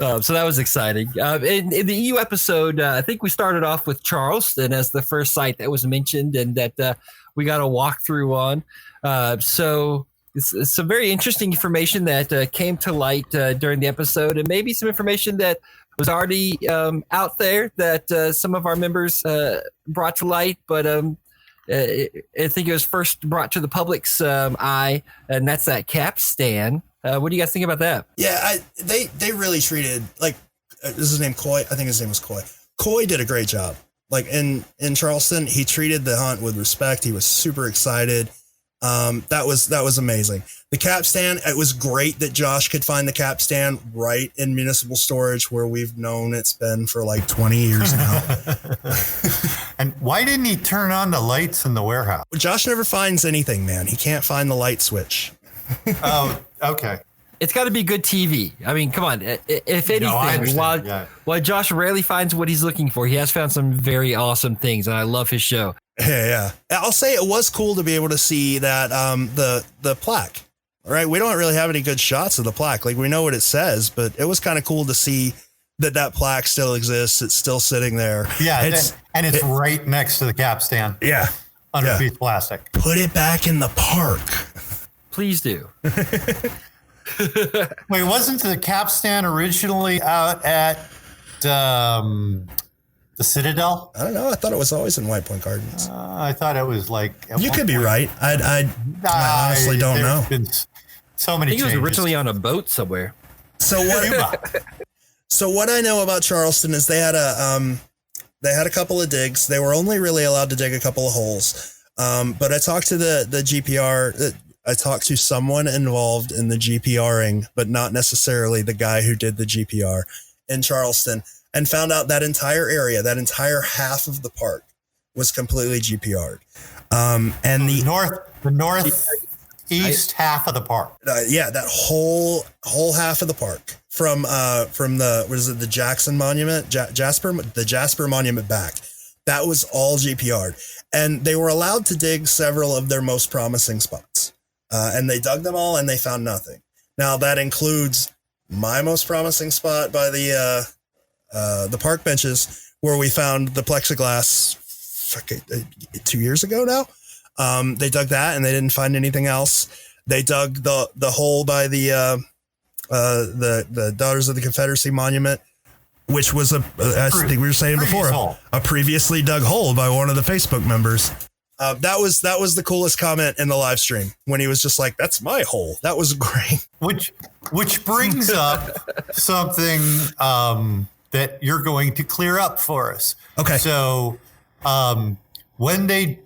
So that was exciting. In the EU episode, I think we started off with Charleston as the first site that was mentioned, and that we got a walkthrough on. So. It's some very interesting information that came to light during the episode, and maybe some information that was already out there that some of our members brought to light. But I think it was first brought to the public's eye, and that's that capstan. What do you guys think about that? Yeah, they really treated, like, is his name Coy? I think his name was Coy. Coy did a great job. Like in Charleston, he treated the hunt with respect. He was super excited. That was amazing. The capstan, it was great that Josh could find the capstan right in municipal storage where we've known it's been for like 20 years now. And why didn't he turn on the lights in the warehouse? Josh never finds anything, man. He can't find the light switch. Oh, okay. It's got to be good TV. I mean, come on. If anything, while Josh rarely finds what he's looking for, he has found some very awesome things, and I love his show. Yeah. I'll say it was cool to be able to see that the plaque. Right, we don't really have any good shots of the plaque. Like, we know what it says, but it was kind of cool to see that plaque still exists. It's still sitting there. Yeah, it's right next to the capstan. Yeah, underneath plastic. Put it back in the park. Please do. Wait, wasn't the capstan originally out at the Citadel? I don't know. I thought it was always in White Point Gardens. I thought it was like... You could be right. I honestly don't know. So many changes. I think it was originally on a boat somewhere. So what I know about Charleston is they had a couple of digs. They were only really allowed to dig a couple of holes. But I talked to the GPR. I talked to someone involved in the GPRing, but not necessarily the guy who did the GPR in Charleston, and found out that entire area, that entire half of the park was completely GPR'd. And the northeast half of the park. That whole half of the park from the Jackson Monument, the Jasper Monument back. That was all GPR'd, and they were allowed to dig several of their most promising spots. And they dug them all, and they found nothing. Now that includes my most promising spot by the park benches, where we found the plexiglass 2 years ago now. They dug that and they didn't find anything else. They dug the hole by the Daughters of the Confederacy Monument, which was I think we were saying before, a previously dug hole by one of the Facebook members. That was the coolest comment in the live stream, when he was just like, "That's my hole." That was great. Which brings up something that you're going to clear up for us. Okay. So when they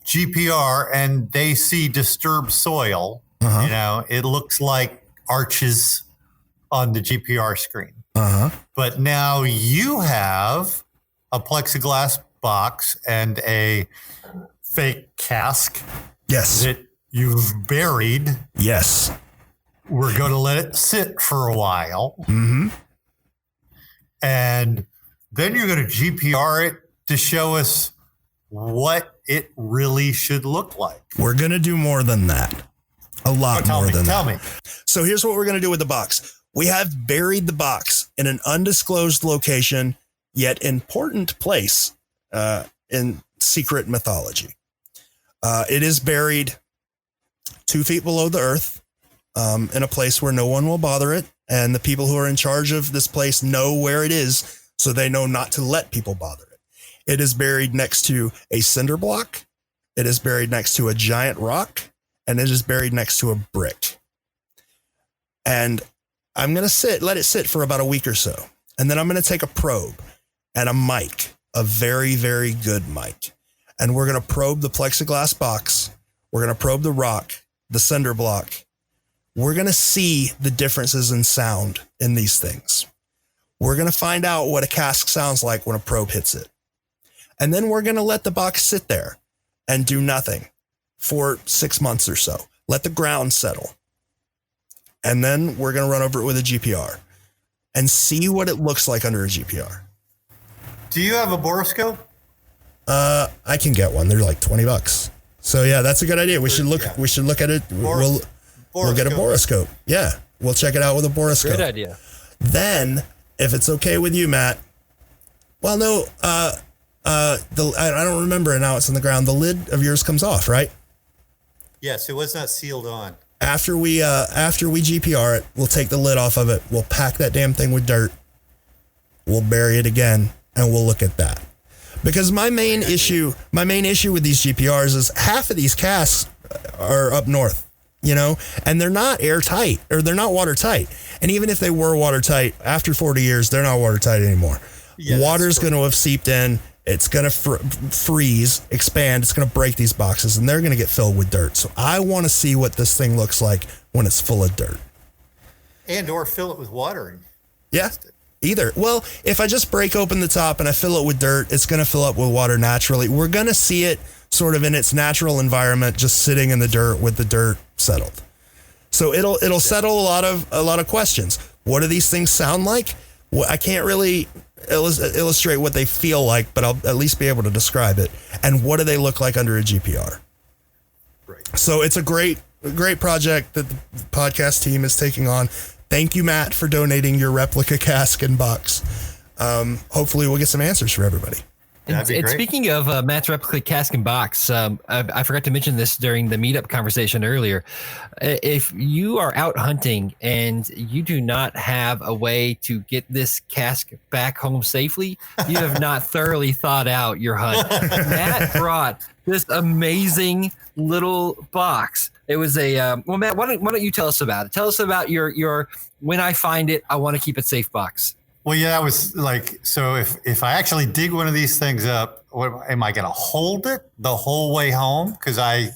GPR and they see disturbed soil, it looks like arches on the GPR screen. But now you have a plexiglass box and a fake cask. Yes. That you've buried. Yes. We're going to let it sit for a while. Mm-hmm. And then you're going to GPR it to show us what it really should look like. We're going to do more than that. A lot more than that. Tell me. So here's what we're going to do with the box. We have buried the box in an undisclosed location, yet important place in secret mythology. It is buried 2 feet below the earth, in a place where no one will bother it. And the people who are in charge of this place know where it is, so they know not to let people bother it. It is buried next to a cinder block. It is buried next to a giant rock, and it is buried next to a brick. And I'm going to let it sit for about a week or so. And then I'm going to take a probe and a mic, a very, very good mic. And we're going to probe the plexiglass box. We're going to probe the rock, the cinder block. We're going to see the differences in sound in these things. We're going to find out what a cask sounds like when a probe hits it. And then we're going to let the box sit there and do nothing for 6 months or so. Let the ground settle. And then we're going to run over it with a GPR and see what it looks like under a GPR. Do you have a borescope? I can get one. They're like $20. So yeah, that's a good idea. We should look at it. We'll get a borescope. Yeah. We'll check it out with a borescope. Great idea. Then, if it's okay with you, Matt, well, no, I don't remember it now. It's in the ground. The lid of yours comes off, right? Yes, it was not sealed on. After we GPR it, we'll take the lid off of it. We'll pack that damn thing with dirt. We'll bury it again, and we'll look at that. Because my main issue with these GPRs is half of these casks are up north, and they're not airtight, or they're not watertight. And even if they were watertight, after 40 years, they're not watertight anymore. Yeah, water's going to have seeped in. It's going to freeze, expand. It's going to break these boxes, and they're going to get filled with dirt. So I want to see what this thing looks like when it's full of dirt. And or fill it with water. And yeah, either. Well, if I just break open the top and I fill it with dirt, it's going to fill up with water naturally. We're going to see it sort of in its natural environment, just sitting in the dirt with the dirt settled. So it'll settle a lot of questions. What do these things sound like? Well, I can't really illustrate what they feel like, but I'll at least be able to describe it. And what do they look like under a GPR? Right. So it's a great project that the podcast team is taking on. Thank you, Matt, for donating your replica cask and box. Hopefully we'll get some answers for everybody. And speaking of Matt's replica cask and box, I forgot to mention this during the meetup conversation earlier. If you are out hunting and you do not have a way to get this cask back home safely, you have not thoroughly thought out your hunt. Matt brought this amazing little box. It was a well, Matt, why don't you tell us about it? Tell us about your when I find it, I want to keep it safe box. Well, yeah, that was like, so if I actually dig one of these things up, am I going to hold it the whole way home? Because I,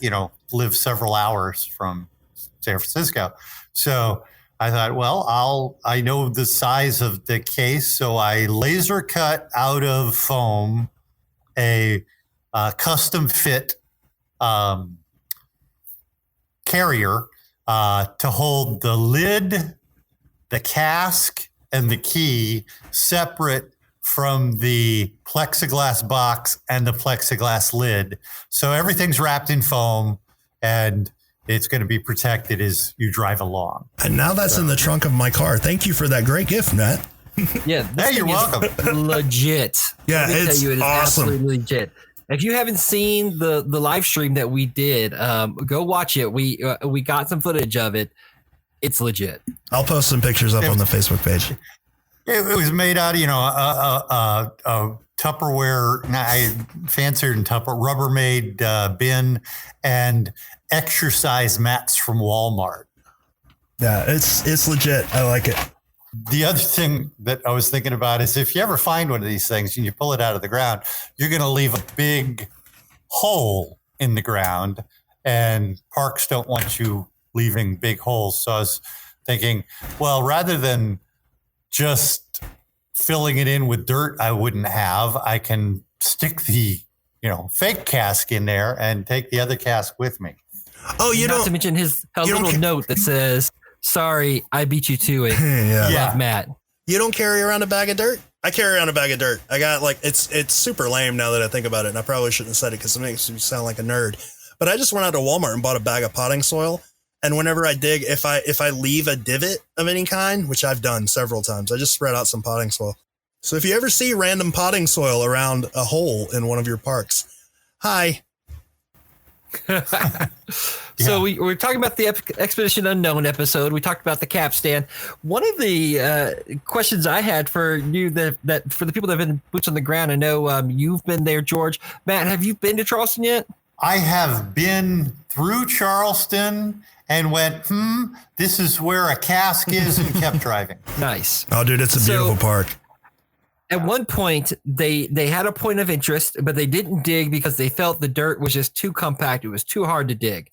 live several hours from San Francisco. So I thought, well, I know the size of the case. So I laser cut out of foam a custom fit carrier to hold the lid, the cask, and the key separate from the plexiglass box and the plexiglass lid. So everything's wrapped in foam and it's going to be protected as you drive along. And now that's in the trunk of my car. Thank you for that great gift, Matt. Yeah. Hey, you're welcome. Legit. Yeah, it's it is awesome. Absolutely legit. If you haven't seen the live stream that we did, go watch it. We got some footage of it. It's legit. I'll post some pictures up on the Facebook page. It was made out of, a Tupperware, fancier than Tupperware, Rubbermaid bin and exercise mats from Walmart. Yeah, it's legit. I like it. The other thing that I was thinking about is if you ever find one of these things and you pull it out of the ground, you're going to leave a big hole in the ground, and parks don't want you leaving big holes. So I was thinking, well, rather than just filling it in with dirt I wouldn't have, I can stick the, fake cask in there and take the other cask with me. Oh, Not to mention his little note that says, "Sorry, I beat you to it." Yeah. Love, Matt. You don't carry around a bag of dirt? I carry around a bag of dirt. I got it's super lame now that I think about it, and I probably shouldn't have said it because it makes me sound like a nerd. But I just went out to Walmart and bought a bag of potting soil. And whenever I dig, if I leave a divot of any kind, which I've done several times, I just spread out some potting soil. So if you ever see random potting soil around a hole in one of your parks, hi. So we're talking about the Expedition Unknown episode. We talked about the capstan. One of the questions I had for you that for the people that have been boots on the ground, I know you've been there, George. Matt, have you been to Charleston yet? I have been through Charleston and went, this is where a cask is, and kept driving. Nice. Oh, dude, it's a beautiful park. At one point, they had a point of interest, but they didn't dig because they felt the dirt was just too compact. It was too hard to dig.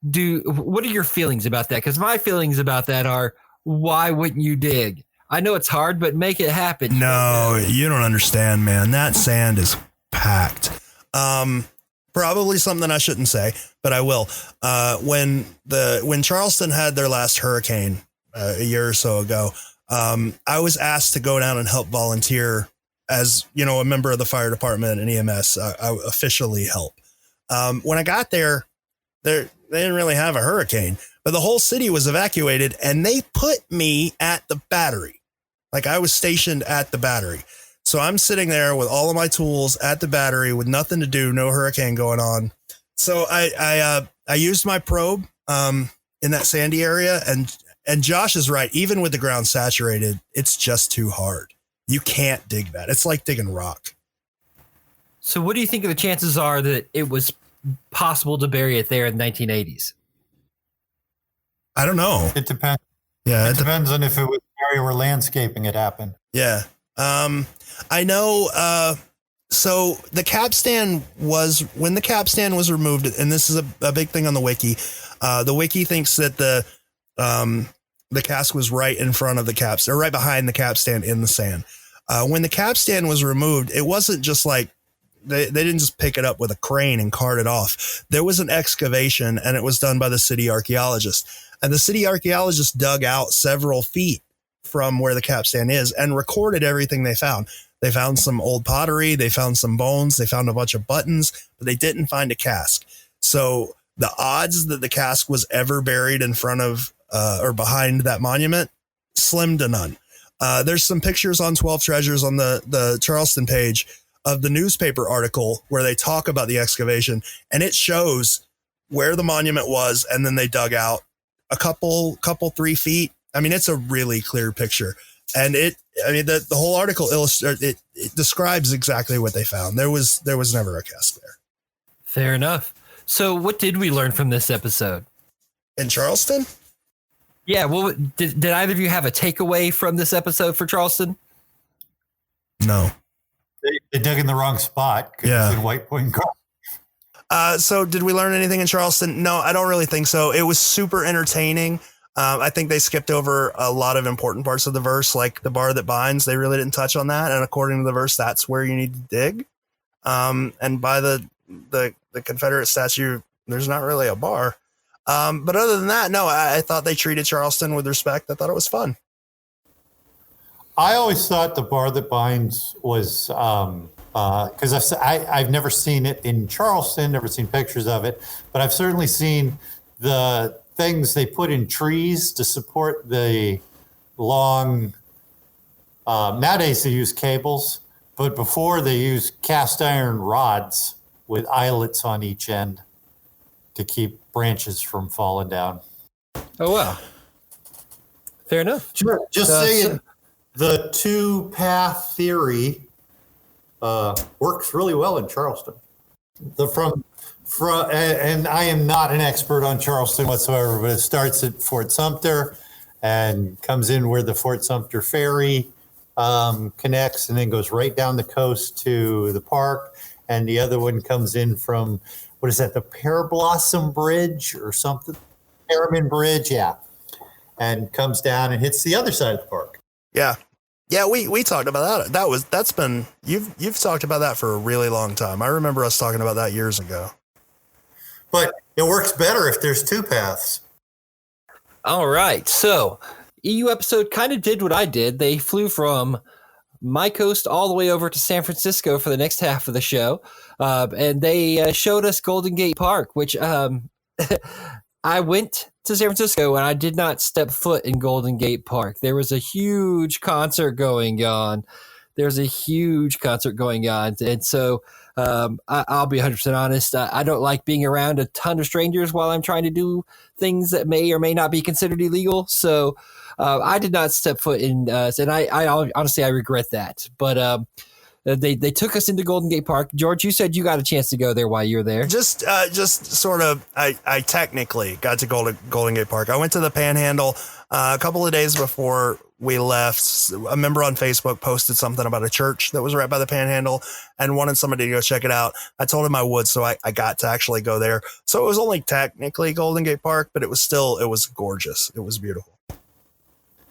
What are your feelings about that? Because my feelings about that are, why wouldn't you dig? I know it's hard, but make it happen. No, you don't understand, man. That sand is packed. Probably something I shouldn't say, but I will. When Charleston had their last hurricane a year or so ago, I was asked to go down and help volunteer as, a member of the fire department and EMS. I officially help. When I got there, they didn't really have a hurricane, but the whole city was evacuated, and they put me at the battery. Like, I was stationed at the battery. So I'm sitting there with all of my tools at the battery with nothing to do, no hurricane going on. So I used my probe in that sandy area, and Josh is right. Even with the ground saturated, it's just too hard. You can't dig that. It's like digging rock. So what do you think the chances are that it was possible to bury it there in the 1980s? I don't know. It depends. Yeah, it depends on if it was an area where landscaping had happened. Yeah. I know So the capstan was, when the capstan was removed, and this is a big thing on the wiki. The wiki thinks that the cask was right in front of the caps, or right behind the capstan in the sand. When the capstan was removed, it wasn't just like they didn't just pick it up with a crane and cart it off. There was an excavation, and it was done by the city archaeologist. And the city archaeologist dug out several feet from where the capstan is and recorded everything they found. They found some old pottery. They found some bones. They found a bunch of buttons, but they didn't find a cask. So the odds that the cask was ever buried in front of or behind that monument, slim to none. There's some pictures on 12 Treasures on the Charleston page of the newspaper article where they talk about the excavation, and it shows where the monument was, and then they dug out a couple 3 feet. I mean, it's a really clear picture. And the whole article it describes exactly what they found. There was never a cask there. Fair enough. So what did we learn from this episode? In Charleston? Yeah. Well, did either of you have a takeaway from this episode for Charleston? No. They dug in the wrong spot. Yeah. It's in White Point Crossing. So did we learn anything in Charleston? No, I don't really think so. It was super entertaining. I think they skipped over a lot of important parts of the verse, like the bar that binds. They really didn't touch on that. And according to the verse, that's where you need to dig. And by the Confederate statue, there's not really a bar. But other than that, no, I thought they treated Charleston with respect. I thought it was fun. I always thought the bar that binds was because I've never seen it in Charleston, never seen pictures of it, but I've certainly seen the things they put in trees to support the long. Nowadays they use cables, but before they used cast iron rods with eyelets on each end to keep branches from falling down. Oh, wow. Fair enough. Sure. Just saying, the two-path theory works really well in Charleston. And I am not an expert on Charleston whatsoever, but it starts at Fort Sumter and comes in where the Fort Sumter ferry connects, and then goes right down the coast to the park. And the other one comes in from, what is that, the Pear Blossom Bridge or something? Harriman Bridge, yeah. And comes down and hits the other side of the park. Yeah. Yeah, we talked about that. You've talked about that for a really long time. I remember us talking about that years ago. But it works better if there's two paths. All right. So EU episode kind of did what I did. They flew from my coast all the way over to San Francisco for the next half of the show. And they showed us Golden Gate Park, which I went to San Francisco and I did not step foot in Golden Gate Park. There was a huge concert going on. And so I'll be 100% honest. I don't like being around a ton of strangers while I'm trying to do things that may or may not be considered illegal. So I did not step foot in, and I honestly, I regret that. But they took us into Golden Gate Park. George, you said you got a chance to go there while you were there. Just sort of, I technically got to Golden Gate Park. I went to the Panhandle a couple of days before we left. A member on Facebook posted something about a church that was right by the Panhandle and wanted somebody to go check it out. I told him I would, so I got to actually go there. So it was only technically Golden Gate Park, but it was gorgeous. It was beautiful.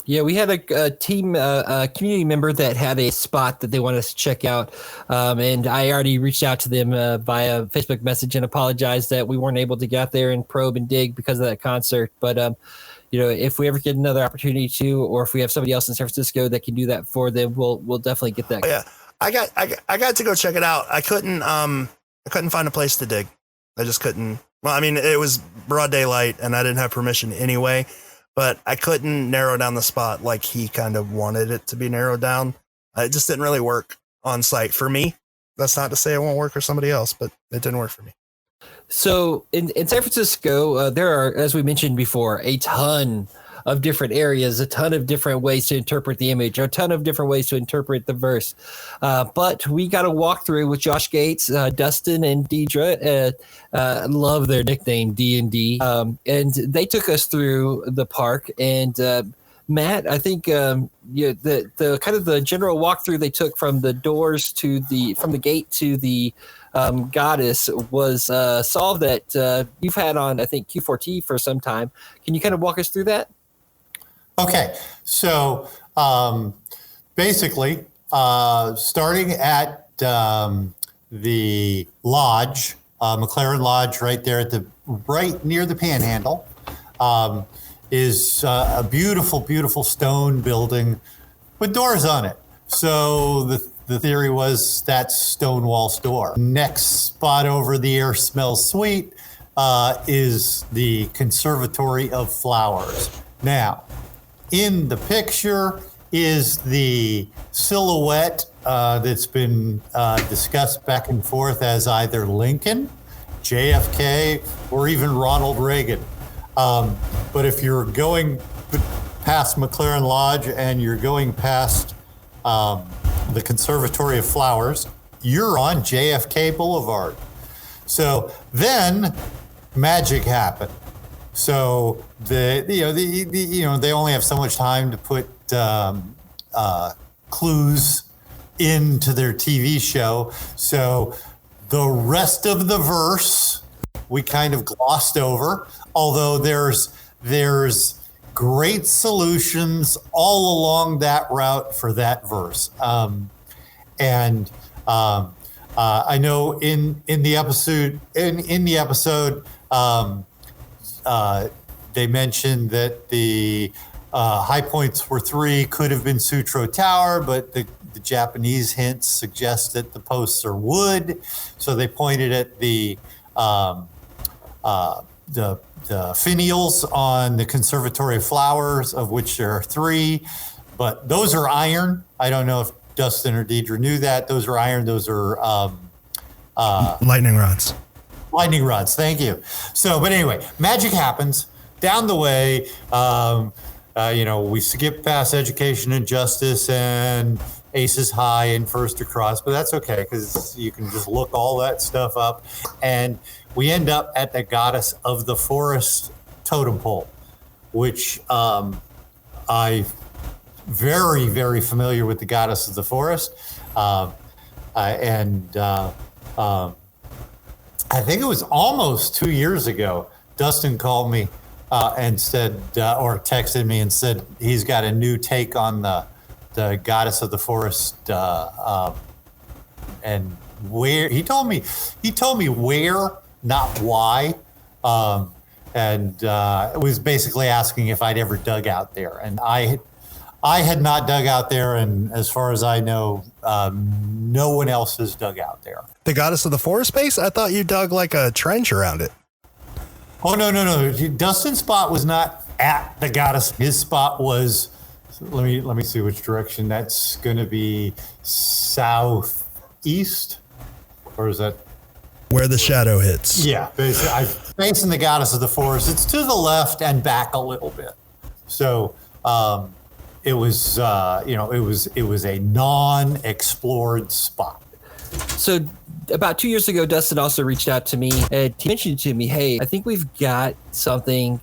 Yeah, we had a team, a community member that had a spot that they wanted us to check out. And I already reached out to them via Facebook message and apologized that we weren't able to get out there and probe and dig because of that concert. But, if we ever get another opportunity to, or if we have somebody else in San Francisco that can do that for them, we'll definitely get that. Oh, yeah, I got to go check it out. I couldn't find a place to dig. I just couldn't. Well, I mean, it was broad daylight and I didn't have permission anyway. But I couldn't narrow down the spot like he kind of wanted it to be narrowed down. It just didn't really work on site for me. That's not to say it won't work for somebody else, but it didn't work for me. So in San Francisco, there are, as we mentioned before, a ton of different areas, a ton of different ways to interpret the image, a ton of different ways to interpret the verse. But we got a walkthrough with Josh Gates, Dustin, and Deidre. Love their nickname, D&D. And they took us through the park and Matt, I think the kind of the general walkthrough they took from the doors to from the gate to the goddess was solved that you've had on, I think, Q4T for some time. Can you kind of walk us through that? Okay, so basically, starting at the lodge, McLaren Lodge, right there right near the Panhandle, is a beautiful, beautiful stone building with doors on it. So the theory was that's Stonewall's door. Next spot over, the air smells sweet, is the Conservatory of Flowers. Now, in the picture is the silhouette that's been discussed back and forth as either Lincoln, JFK, or even Ronald Reagan. But if you're going past McLaren Lodge and you're going past the Conservatory of Flowers, you're on JFK Boulevard. So then magic happened. So they only have so much time to put clues into their TV show. So the rest of the verse we kind of glossed over, although there's great solutions all along that route for that verse. I know in the episode they mentioned that the high points were 3, could have been Sutro Tower, but the Japanese hints suggest that the posts are wood, so they pointed at the finials on the Conservatory of Flowers, of which there are 3, but those are iron. I don't know if Dustin or Deidre knew that. Those are iron. Those are lightning rods. Lightning rods. Thank you. So, but anyway, magic happens down the way. We skip past Education and Justice and Aces High and First Across, but that's okay because you can just look all that stuff up. And we end up at the Goddess of the Forest totem pole, which I very, very familiar with the Goddess of the Forest. I think it was almost 2 years ago, Dustin called me and said, or texted me and said he's got a new take on the Goddess of the Forest, and where he told me where, not why, and it was basically asking if I'd ever dug out there, and I had not dug out there, and as far as I know, no one else has dug out there. The Goddess of the Forest base? I thought you dug like a trench around it. Oh, no. Dustin's spot was not at the Goddess. His spot was, let me see which direction. That's going to be southeast, or is that? Where the shadow hits. Yeah, basically, I'm facing the Goddess of the Forest. It's to the left and back a little bit. So, it was a non-explored spot. So about 2 years ago, Dustin also reached out to me and he mentioned to me, hey, I think we've got something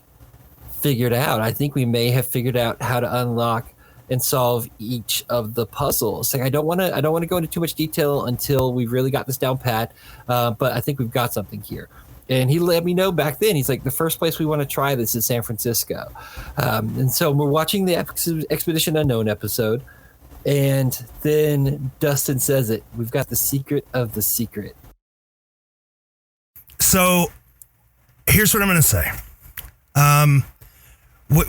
figured out. I think we may have figured out how to unlock and solve each of the puzzles. Like, I don't want to go into too much detail until we've really got this down pat, but I think we've got something here. And he let me know back then. He's like, the first place we want to try this is San Francisco. And so we're watching the Expedition Unknown episode. And then Dustin says it. We've got the secret of the secret. So here's what I'm going to say.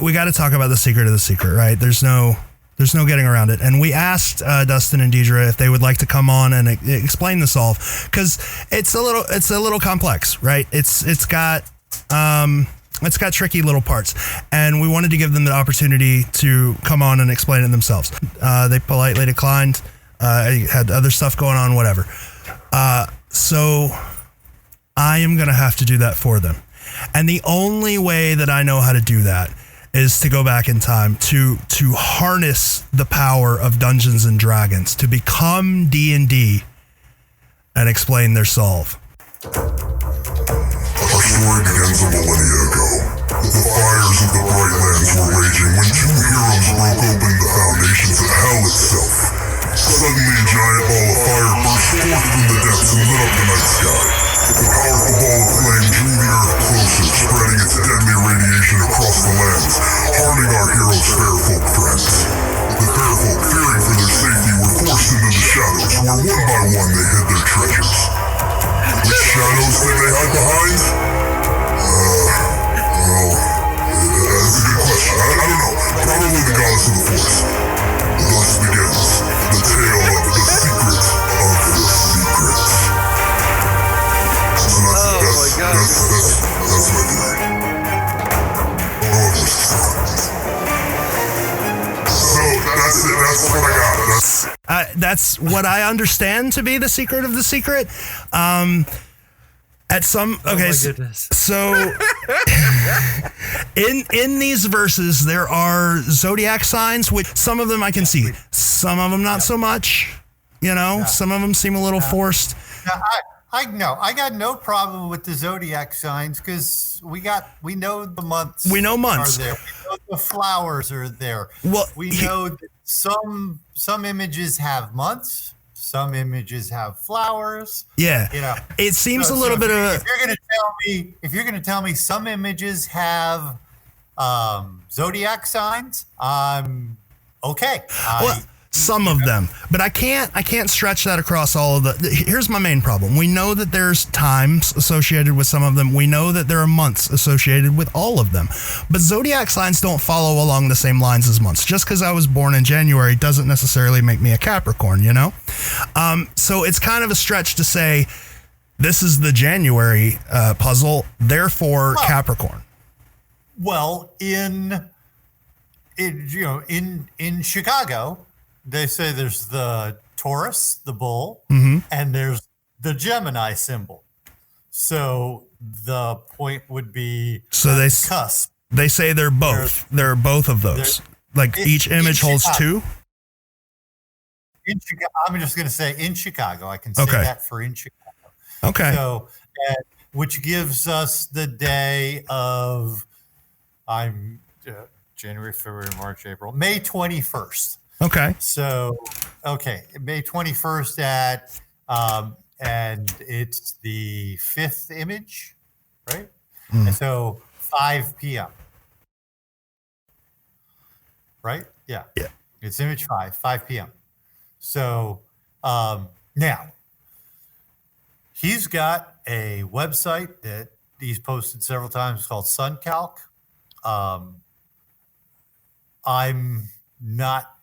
We got to talk about the secret of the secret, right? There's no getting around it. And we asked Dustin and Deidre if they would like to come on and explain the solve, because it's a little complex, right? It's got tricky little parts, and we wanted to give them the opportunity to come on and explain it themselves. They politely declined. Had other stuff going on, whatever. So I am going to have to do that for them. And the only way that I know how to do that is to go back in time to harness the power of Dungeons and Dragons, to become D&D and explain their solve. Our story begins a millennia ago. The fires of the Bright Lands were raging when two heroes broke open the foundations of hell itself. Suddenly a giant ball of fire burst forth from the depths and lit up the night sky. The powerful ball of flame drew the earth closer, spreading its deadly radiation across the lands, harming our heroes' fairfolk friends. The fairfolk, fearing for their safety, were forced into the shadows, where one by one they hid their treasures. Which shadows did they hide behind? Well, that's a good question. I don't know. Probably the goddess of the forest. Thus begins the tale of the secret of the secret. So that's my theory. So that's it. That's what I got. That's what I understand to be the secret of the secret. At some okay, so in these verses there are zodiac signs, which some of them I can see, some of them not so much. You know, some of them seem a little forced. I got no problem with the zodiac signs because we know the months. We know months. Are there. We know the flowers are there. Well, we know that some images have months. Some images have flowers. Yeah, you know, it seems a little bit of a. If you're going to tell me some images have zodiac signs, okay. Well, some of them, but I can't stretch that across all of the. Here's my main problem. We know that there's times associated with some of them. We know that there are months associated with all of them, but zodiac signs don't follow along the same lines as months. Just because I was born in January doesn't necessarily make me a Capricorn, you know? So it's kind of a stretch to say this is the January puzzle, therefore Capricorn. Well, in Chicago, they say there's the Taurus, the bull, and there's the Gemini symbol. So the point would be cusp. They say they're both. They're both of those. Like each image holds two. In Chicago, I'm just going to say in Chicago. I can say that for in Chicago. Okay. So, which gives us the day of January, February, March, April, May 21st. Okay. So, May 21st at, and it's the fifth image, right? And so 5 p.m. Right? Yeah. Yeah. It's image 5 p.m. So, now he's got a website that he's posted several times called SunCalc. I'm not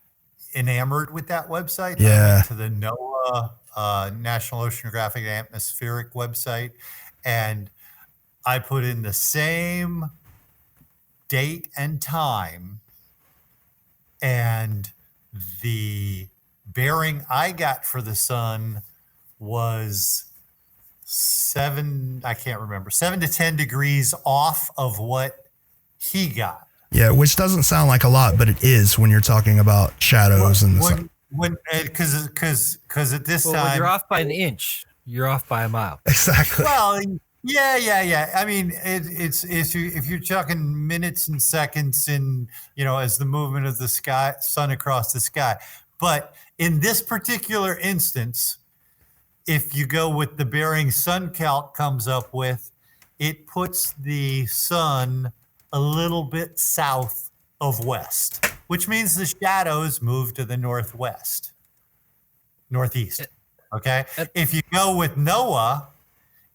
enamored with that website. I went to the NOAA National Oceanographic and Atmospheric website, and I put in the same date and time, and the bearing I got for the sun was 7 to 10 degrees off of what he got. Yeah, which doesn't sound like a lot, but it is when you're talking about shadows and the sun. Because at this time, when you're off by an inch, you're off by a mile. Exactly. Well, yeah. I mean, it's if you're talking minutes and seconds, and as the movement of the sun across the sky. But in this particular instance, if you go with the bearing SunCalc comes up with, it puts the sun a little bit south of west, which means the shadows move to the northeast. Okay. If you go with NOAA,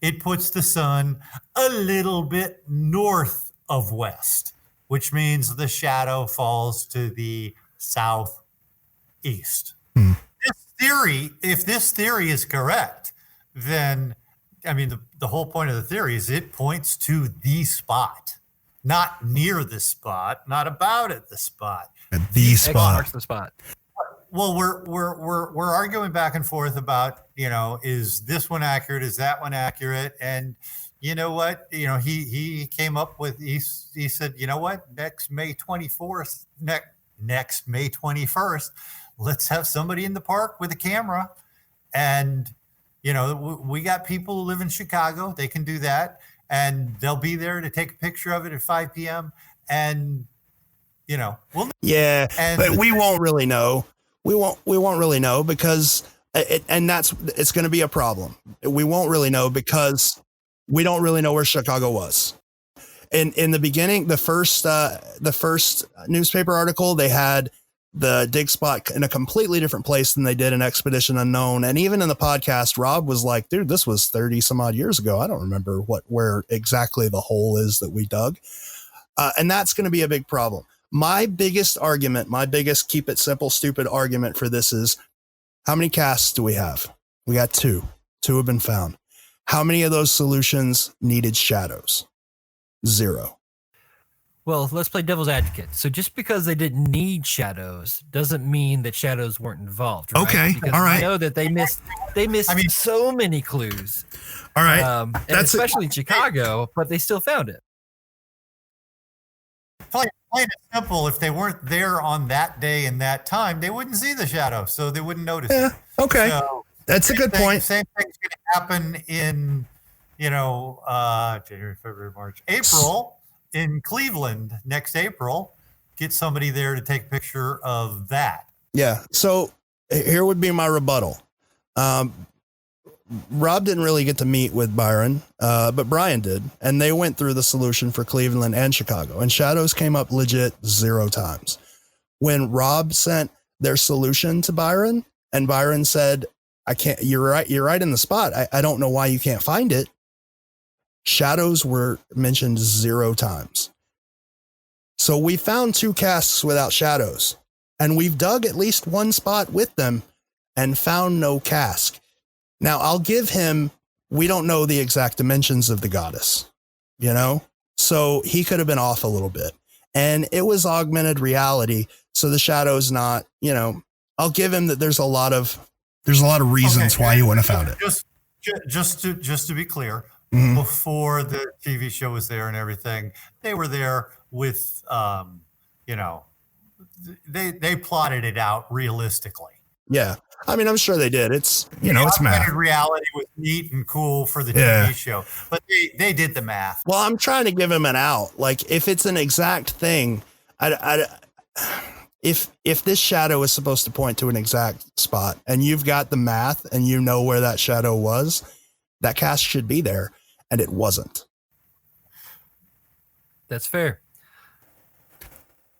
it puts the sun a little bit north of west, which means the shadow falls to the southeast. If this theory is correct, then the whole point of the theory is it points to the spot. Not near the spot, not about at the spot. At the spot. Marks the spot. Well, we're arguing back and forth about, is this one accurate? Is that one accurate? And you know what? He came up with, he said, you know what? Next May 21st, let's have somebody in the park with a camera. And, we got people who live in Chicago. They can do that. and they'll be there to take a picture of it at 5 p.m. And Yeah, and but we won't really know. We won't really know because it's going to be a problem. We won't really know because we don't really know where Chicago was. In the beginning, the first newspaper article, they had the dig spot in a completely different place than they did in Expedition Unknown. And even in the podcast, Rob was like, dude, this was 30 some odd years ago. I don't remember where exactly the hole is that we dug. And that's going to be a big problem. My biggest argument, my biggest keep it simple, stupid argument for this is, how many casts do we have? We got 2. 2 have been found. How many of those solutions needed shadows? 0. Well, let's play devil's advocate. So just because they didn't need shadows doesn't mean that shadows weren't involved. Right? Okay, because all right. I know that they missed so many clues. All right. And especially in Chicago, but they still found it. plain and simple, if they weren't there on that day and that time, they wouldn't see the shadow, so they wouldn't notice it. Okay. So, that's a good point. Same thing's going to happen in, January, February, March, April in Cleveland next April. Get somebody there to take a picture of that. Yeah. So here would be my rebuttal. Rob didn't really get to meet with Byron, but Brian did. And they went through the solution for Cleveland and Chicago, and shadows came up legit 0 times. When Rob sent their solution to Byron and Byron said, I can't, you're right in the spot. I don't know why you can't find it. Shadows were mentioned 0 times. So we found 2 casks without shadows, and we've dug at least 1 spot with them and found no cask. Now I'll give him, we don't know the exact dimensions of the goddess, so he could have been off a little bit, and it was augmented reality. So the shadow's not, I'll give him that. There's a lot of reasons why he wouldn't have found it. Just to be clear, Mhm. before the TV show was there and everything, they were there with, they plotted it out realistically. Yeah. I mean, I'm sure they did. It's, it's math. Reality was neat and cool for the Yeah. TV show, but they did the math. Well, I'm trying to give him an out. Like, if it's an exact thing, if this shadow is supposed to point to an exact spot and you've got the math and you know where that shadow was, that cast should be there, and it wasn't. That's fair.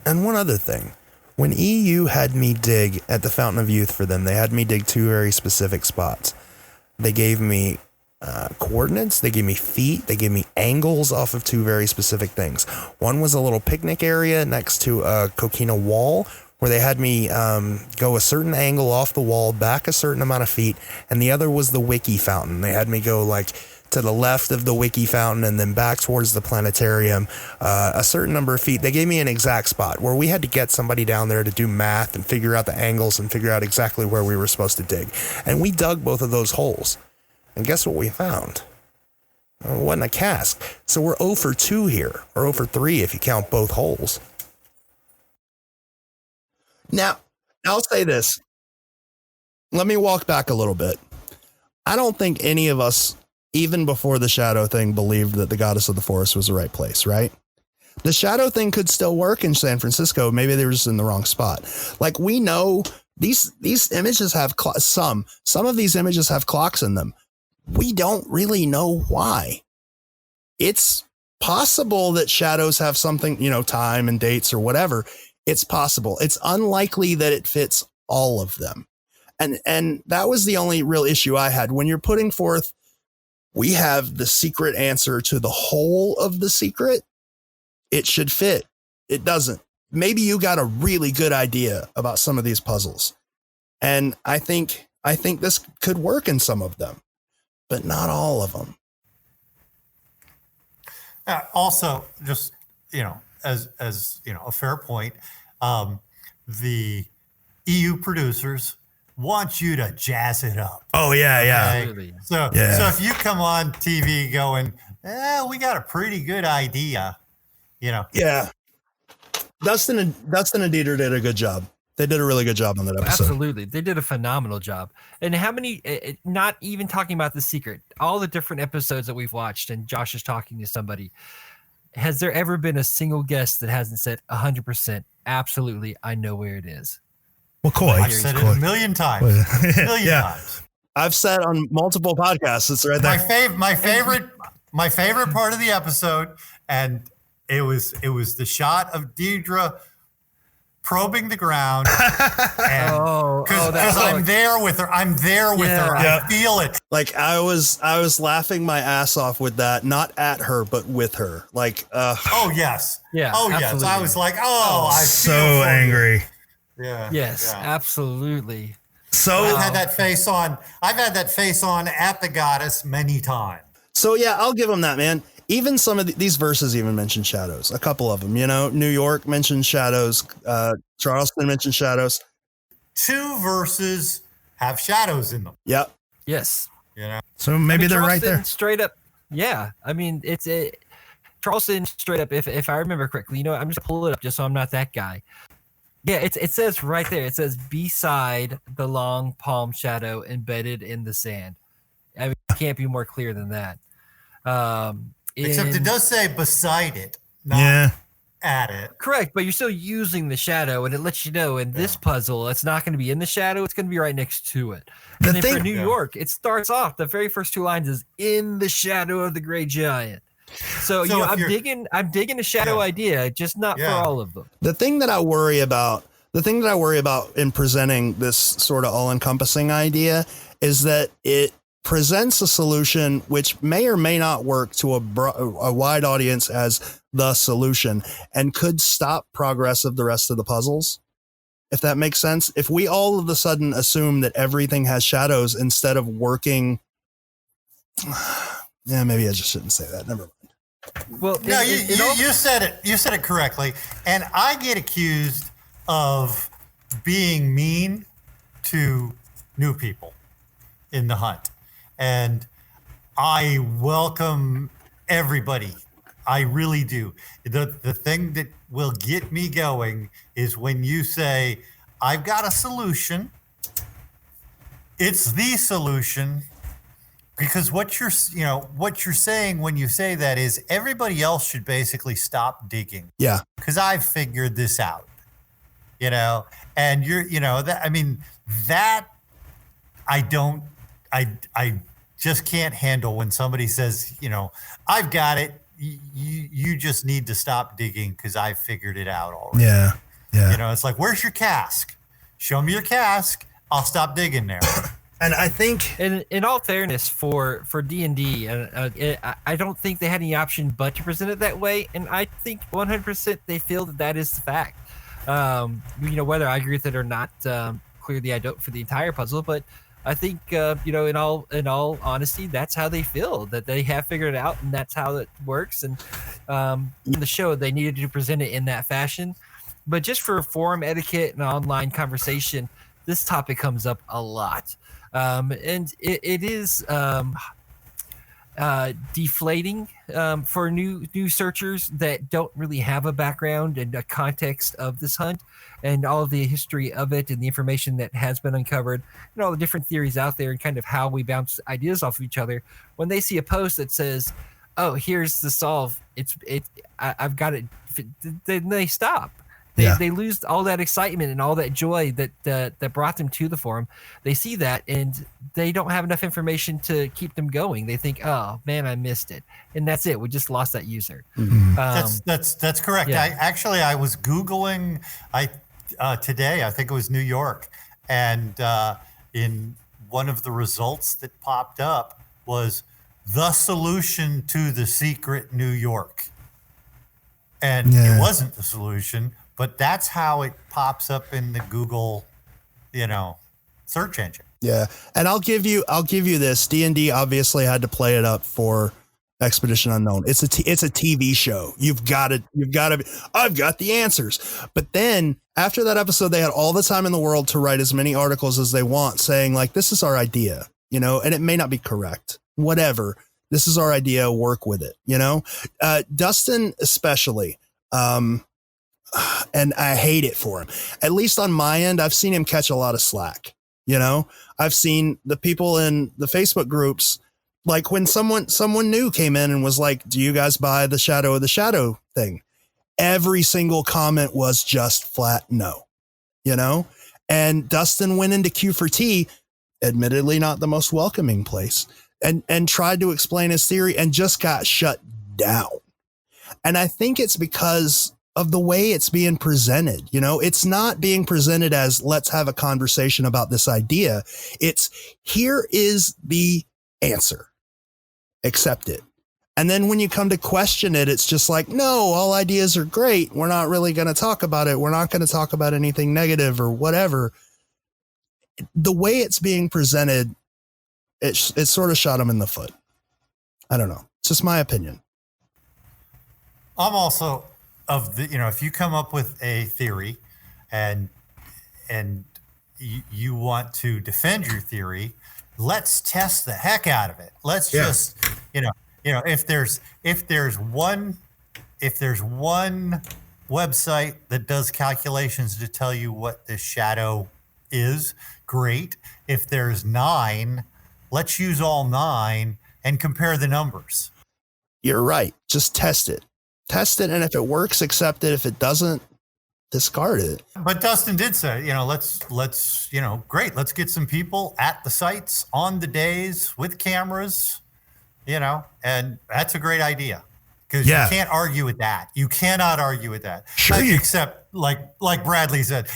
And one other thing. When EU had me dig at the Fountain of Youth for them, they had me dig 2 very specific spots. They gave me coordinates, they gave me feet, they gave me angles off of 2 very specific things. One was a little picnic area next to a coquina wall where they had me go a certain angle off the wall, back a certain amount of feet, and the other was the Wiki Fountain. They had me go like to the left of the Wiki Fountain and then back towards the planetarium, a certain number of feet. They gave me an exact spot where we had to get somebody down there to do math and figure out the angles and figure out exactly where we were supposed to dig. And we dug both of those holes. And guess what we found? It wasn't a cask. So we're 0 for 2 here, or 0 for 3 if you count both holes. Now, I'll say this. Let me walk back a little bit. I don't think any of us, even before the shadow thing, believed that the goddess of the forest was the right place, right? The shadow thing could still work in San Francisco. Maybe they were just in the wrong spot. Like, we know these images have some of these images have clocks in them. We don't really know why. It's possible that shadows have something, time and dates or whatever. It's possible. It's unlikely that it fits all of them. And that was the only real issue I had. When you're putting forth, we have the secret answer to the whole of the secret, it should fit. It doesn't. Maybe you got a really good idea about some of these puzzles. And I think this could work in some of them, but not all of them. Also, just, as a fair point, the EU producers want you to jazz it up. Oh, yeah. Okay? So if you come on TV going, we got a pretty good idea, Yeah. Dustin and Dieter did a good job. They did a really good job on that episode. Absolutely. They did a phenomenal job. And how many, not even talking about The Secret, all the different episodes that we've watched, and Josh is talking to somebody, has there ever been a single guest that hasn't said 100%, absolutely, I know where it is? Well, Coy. I've said it a million times. A million times. I've said on multiple podcasts, it's right there. My favorite part of the episode, and it was the shot of Deidre probing the ground, because I'm there with her. I'm there with her. I feel it. Like I was laughing my ass off with that, not at her, but with her. Like, oh yes, yeah, oh absolutely. yes. I was like, I so feel angry. Yeah. Yes, absolutely. So I've had that face on. I've had that face on at the Goddess many times. So yeah, I'll give them that, man. Even some of these verses even mention shadows. A couple of them, New York mentions shadows. Charleston mentions shadows. 2 verses have shadows in them. Yep. Yes. So maybe they're right there. Straight up. Yeah. I mean, it's Charleston straight up. If I remember correctly, I'm just pull it up just so I'm not that guy. Yeah. It says right there. It says beside the long palm shadow embedded in the sand. I mean, it can't be more clear than that. Except it does say beside it, not at it. Correct, but you're still using the shadow, and it lets you know in this puzzle, it's not going to be in the shadow; it's going to be right next to it. And then for New York, it starts off the very first 2 lines is in the shadow of the great giant. So I'm digging a shadow idea, just not for all of them. The thing that I worry about in presenting this sort of all-encompassing idea is that it presents a solution which may or may not work to a wide audience as the solution and could stop progress of the rest of the puzzles. If that makes sense. If we all of a sudden assume that everything has shadows instead of working. Yeah, maybe I just shouldn't say that. Never mind. Well, no, you said it. You said it correctly. And I get accused of being mean to new people in the hunt. And I welcome everybody. I really do. The thing that will get me going is when you say, I've got a solution. It's the solution. Because what you're saying when you say that is everybody else should basically stop digging. Yeah. Because I've figured this out. And I just can't handle when somebody says, I've got it. You just need to stop digging because I figured it out already. Yeah. Yeah. It's like, where's your cask? Show me your cask. I'll stop digging there. And I think, in all fairness, for D&D, I don't think they had any option but to present it that way. And I think 100% they feel that is the fact. Whether I agree with it or not, clearly I don't for the entire puzzle, but I think, in all honesty, that's how they feel, that they have figured it out and that's how it works. And in the show, they needed to present it in that fashion. But just for forum etiquette and online conversation, this topic comes up a lot. And it is deflating for new searchers that don't really have a background and a context of this hunt and all of the history of it and the information that has been uncovered and all the different theories out there and kind of how we bounce ideas off of each other. When they see a post that says, "Oh, here's the solve," I've got it. Then they stop. They lose all that excitement and all that joy that brought them to the forum. They see that and they don't have enough information to keep them going. They think, "Oh man, I missed it," and that's it. We just lost that user. Mm-hmm. That's correct. Yeah. I was Googling today. I think it was New York, and in one of the results that popped up was the solution to the secret New York, and it wasn't the solution. But that's how it pops up in the Google, search engine. Yeah, and I'll give you this. D&D obviously had to play it up for Expedition Unknown. It's a TV show. You've got to. I've got the answers. But then after that episode, they had all the time in the world to write as many articles as they want, saying like, "This is our idea," and it may not be correct. Whatever. This is our idea. Work with it. Dustin especially. And I hate it for him. At least on my end, I've seen him catch a lot of slack. You know, I've seen the people in the Facebook groups, like when someone new came in and was like, do you guys buy the Shadow of the Shadow thing? Every single comment was just flat no, you know? And Dustin went into Q for T, admittedly not the most welcoming place, and tried to explain his theory and just got shut down. And I think it's because of the way it's being presented. You know, it's not being presented as let's have a conversation about this idea. It's here is the answer. Accept it. And then when you come to question it, it's just like, no, all ideas are great. We're not really going to talk about it. We're not going to talk about anything negative or whatever. The way it's being presented, it sort of shot him in the foot. I don't know. It's just my opinion. I'm also of the, if you come up with a theory and you want to defend your theory, let's test the heck out of it. Let's just, if there's one website that does calculations to tell you what this shadow is, great. If there's 9, let's use all 9 and compare the numbers. You're right. Just test it. Test it, and if it works, accept it. If it doesn't, discard it. But Dustin did say, let's great. Let's get some people at the sites on the days with cameras, and that's a great idea because you can't argue with that. You cannot argue with that. Sure. Except like Bradley said,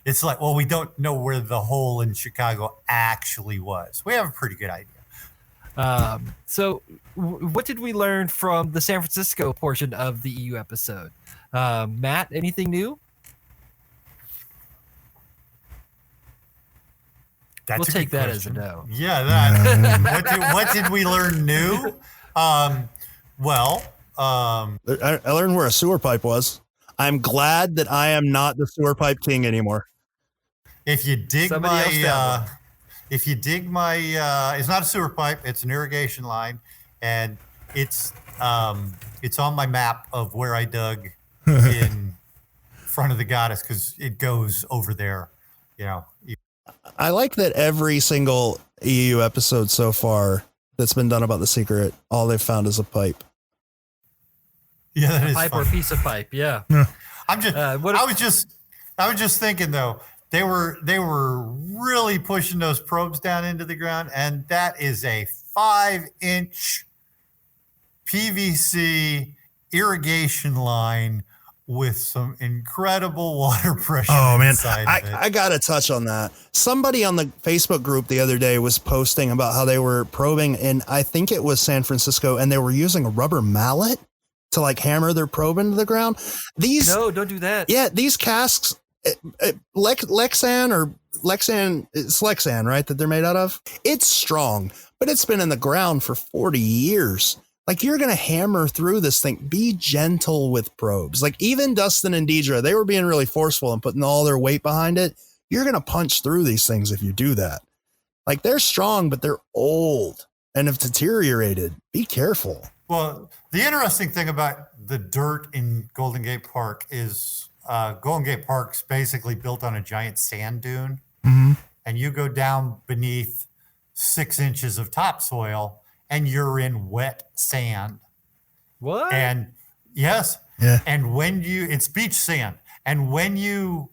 it's like, well, we don't know where the hole in Chicago actually was. We have a pretty good idea. So what did we learn from the San Francisco portion of the EU episode? Matt, anything new? That's we'll take that question. as a no. Yeah. What did we learn new? I learned where a sewer pipe was. I'm glad that I am not the sewer pipe king anymore. If you dig it's not a sewer pipe, it's an irrigation line, and it's on my map of where I dug in front of the goddess because it goes over there. I like that every single EU episode so far that's been done about the secret, all they've found is a pipe. Yeah, that a is pipe fun. or a piece of pipe. Yeah. I was just thinking though, they were really pushing those probes down into the ground, and that is a 5-inch PVC irrigation line with some incredible water pressure. Oh man, inside of it. I gotta touch on that. Somebody on the Facebook group the other day was posting about how they were probing in, I think it was San Francisco, and they were using a rubber mallet to like hammer their probe into the ground. No, don't do that. Yeah, these casks, Lexan, it's Lexan, right? That they're made out of. It's strong, but it's been in the ground for 40 years. Like, you're going to hammer through this thing. Be gentle with probes. Like, even Dustin and Deidre, they were being really forceful and putting all their weight behind it. You're going to punch through these things if you do that. Like, they're strong, but they're old and have deteriorated. Be careful. Well, the interesting thing about the dirt in Golden Gate Park is Golden Gate Park's basically built on a giant sand dune. Mm-hmm. And you go down beneath 6 inches of topsoil, and you're in wet sand. What? And yes. Yeah. And it's beach sand. And when you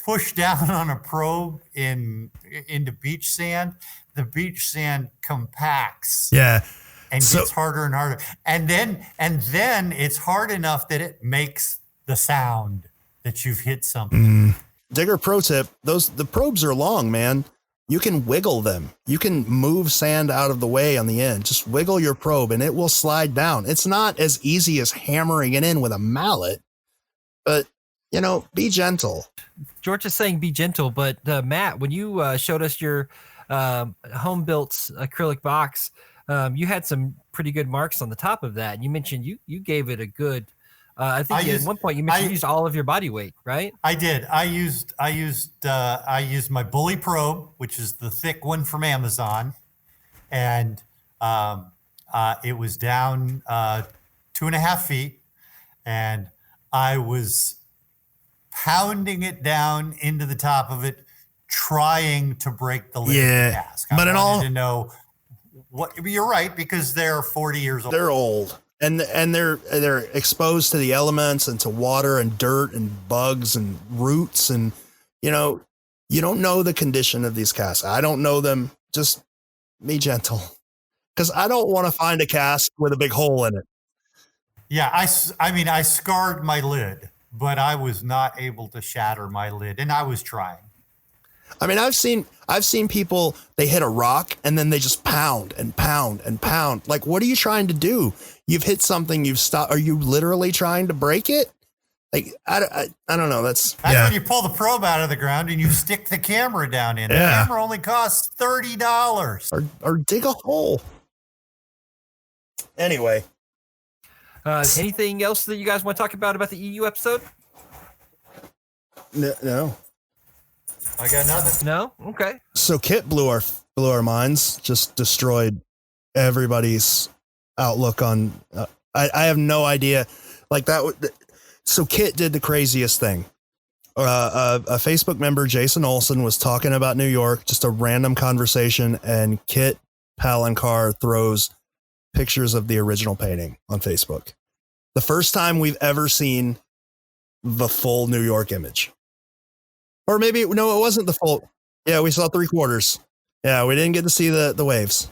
push down on a probe into beach sand, the beach sand compacts. Yeah. And gets harder and harder. And then it's hard enough that it makes the sound that you've hit something. Digger pro tip, the probes are long, man. You can wiggle them. You can move sand out of the way on the end. Just wiggle your probe and it will slide down. It's not as easy as hammering it in with a mallet, but be gentle. George is saying be gentle, but Matt, when you showed us your home built acrylic box, you had some pretty good marks on the top of that. And you mentioned you gave it a good, at one point you mentioned you used all of your body weight, right? I did. I used my Bully probe, which is the thick one from Amazon, and it was down 2.5 feet, and I was pounding it down into the top of it, trying to break the lid of Yeah, the cask. but I in wanted all- to know what you're right, because they're 40 years old. They're old, and they're exposed to the elements and to water and dirt and bugs and roots, and you don't know the condition of these casks. I don't know them. Just be gentle, because I don't want to find a cask with a big hole in it. Yeah, I mean, I scarred my lid, but I was not able to shatter my lid, and I was trying. I mean, I've seen people, they hit a rock and then they just pound and pound and pound. Like, what are you trying to do? You've hit something, you've stopped. Are you literally trying to break it? Like, I don't know. That's when you pull the probe out of the ground and you stick the camera down in. The camera only costs $30. Or dig a hole. Anyway. Anything else that you guys want to talk about the EU episode? No. I got nothing. No? Okay. So Kit blew our minds, just destroyed everybody's outlook on, I have no idea. Like that. So Kit did the craziest thing. A Facebook member, Jason Olson, was talking about New York, just a random conversation, and Kit Palancar throws pictures of the original painting on Facebook. The first time we've ever seen the full New York image. Or maybe, no, it wasn't the full. Yeah, we saw 3/4. Yeah, we didn't get to see the waves.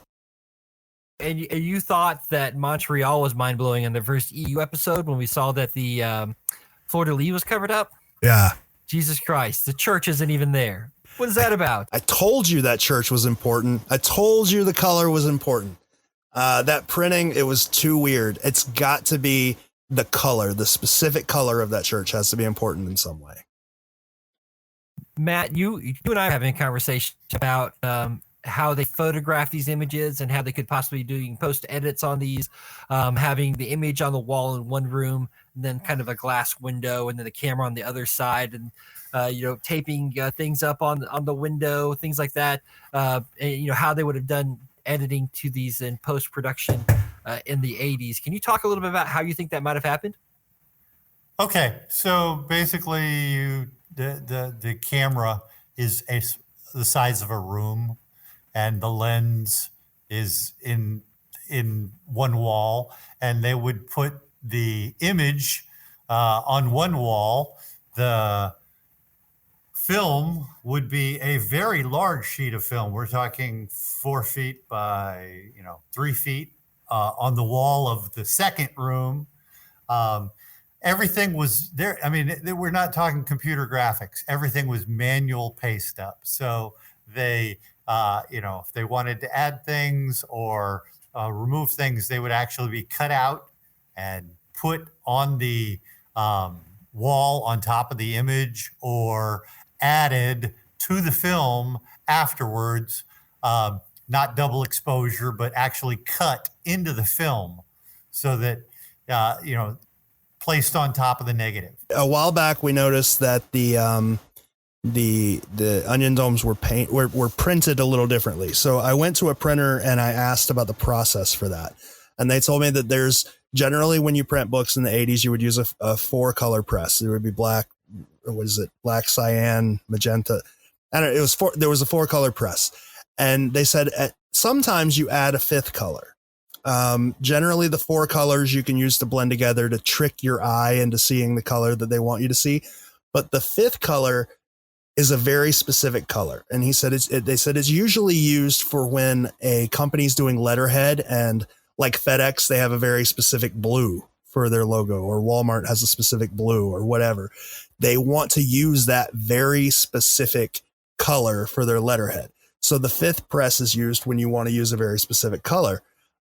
And you thought that Montreal was mind-blowing in the first EU episode when we saw that the fleur-de-lis was covered up? Yeah. Jesus Christ, the church isn't even there. What is that about? I told you that church was important. I told you the color was important. That printing, it was too weird. It's got to be the color, the specific color of that church has to be important in some way. Matt, you and I are having a conversation about how they photograph these images and how they could possibly be doing post edits on these, having the image on the wall in one room, and then kind of a glass window, and then the camera on the other side, and taping things up on the window, things like that. And, how they would have done editing to these in post production in the 80s. Can you talk a little bit about how you think that might have happened? Okay, so basically, the camera is the size of a room, and the lens is in one wall, and they would put the image on one wall. The film would be a very large sheet of film. We're talking 4 feet by 3 feet on the wall of the second room. Everything was there. I mean, we're not talking computer graphics. Everything was manual paste up. So they, if they wanted to add things or remove things, they would actually be cut out and put on the wall on top of the image, or added to the film afterwards. Not double exposure, but actually cut into the film so that, placed on top of the negative. A while back, we noticed that the onion domes were printed a little differently. So I went to a printer and I asked about the process for that. And they told me that there's generally, when you print books in the 80s, you would use a 4-color press. There would be black, black, cyan, magenta. And there was a 4-color press. And they said sometimes you add a 5th color. Generally, the 4 colors you can use to blend together to trick your eye into seeing the color that they want you to see. But the 5th color is a very specific color. And he said they said it's usually used for when a company's doing letterhead, and like FedEx, they have a very specific blue for their logo, or Walmart has a specific blue, or whatever. They want to use that very specific color for their letterhead. So the 5th press is used when you want to use a very specific color.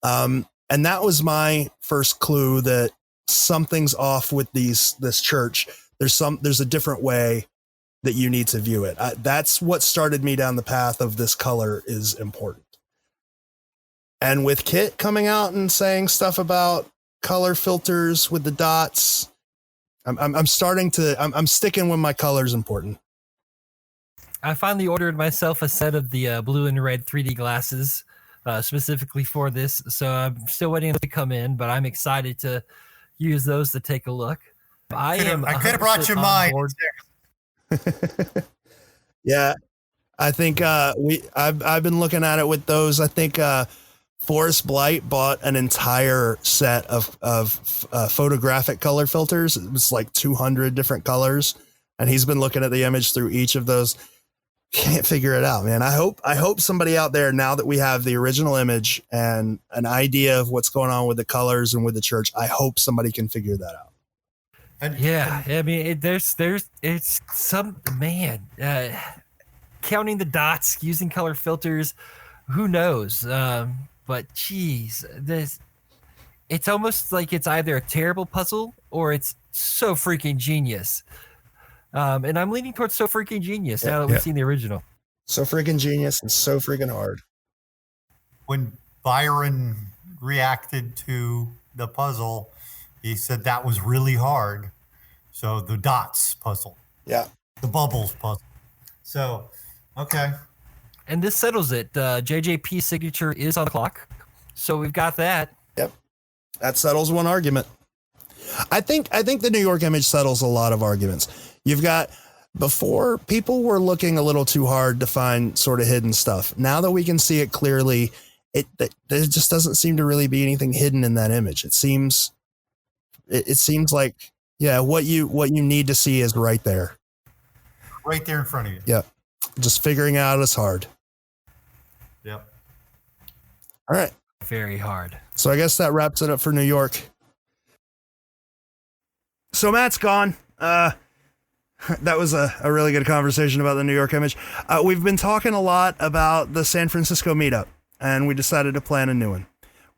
And that was my first clue that something's off with this church. There's a different way that you need to view it. That's what started me down the path of this color is important. And with Kit coming out and saying stuff about color filters with the dots, I'm sticking with my color's important. I finally ordered myself a set of the blue and red 3D glasses specifically for this. So I'm still waiting to come in, but I'm excited to use those to take a look. I could have brought you mine. Yeah, I think I've been looking at it with those. I think Forrest Blight bought an entire set of photographic color filters. It was like 200 different colors, and he's been looking at the image through each of those. Can't figure it out, man. I hope somebody out there, now that we have the original image and an idea of what's going on with the colors and with the church, I hope somebody can figure that out. I mean, it's some man counting the dots, using color filters. Who knows? But geez, it's almost like it's either a terrible puzzle or it's so freaking genius. And I'm leaning towards so freaking genius now that we've seen the original. So freaking genius and so freaking hard. When Byron reacted to the puzzle, he said that was really hard. So the dots puzzle. Yeah. The bubbles puzzle. So, okay. And this settles it. JJP's signature is on the clock. So we've got that. Yep. That settles one argument. I think the New York image settles a lot of arguments. You've got, before, people were looking a little too hard to find sort of hidden stuff. Now that we can see it clearly, there just doesn't seem to really be anything hidden in that image. It seems like, yeah, what you need to see is right there. Right there in front of you. Yep. Just figuring out is hard. Yep. All right. Very hard. So I guess that wraps it up for New York. So Matt's gone. That was a really good conversation about the New York image. We've been talking a lot about the San Francisco meetup, and we decided to plan a new one.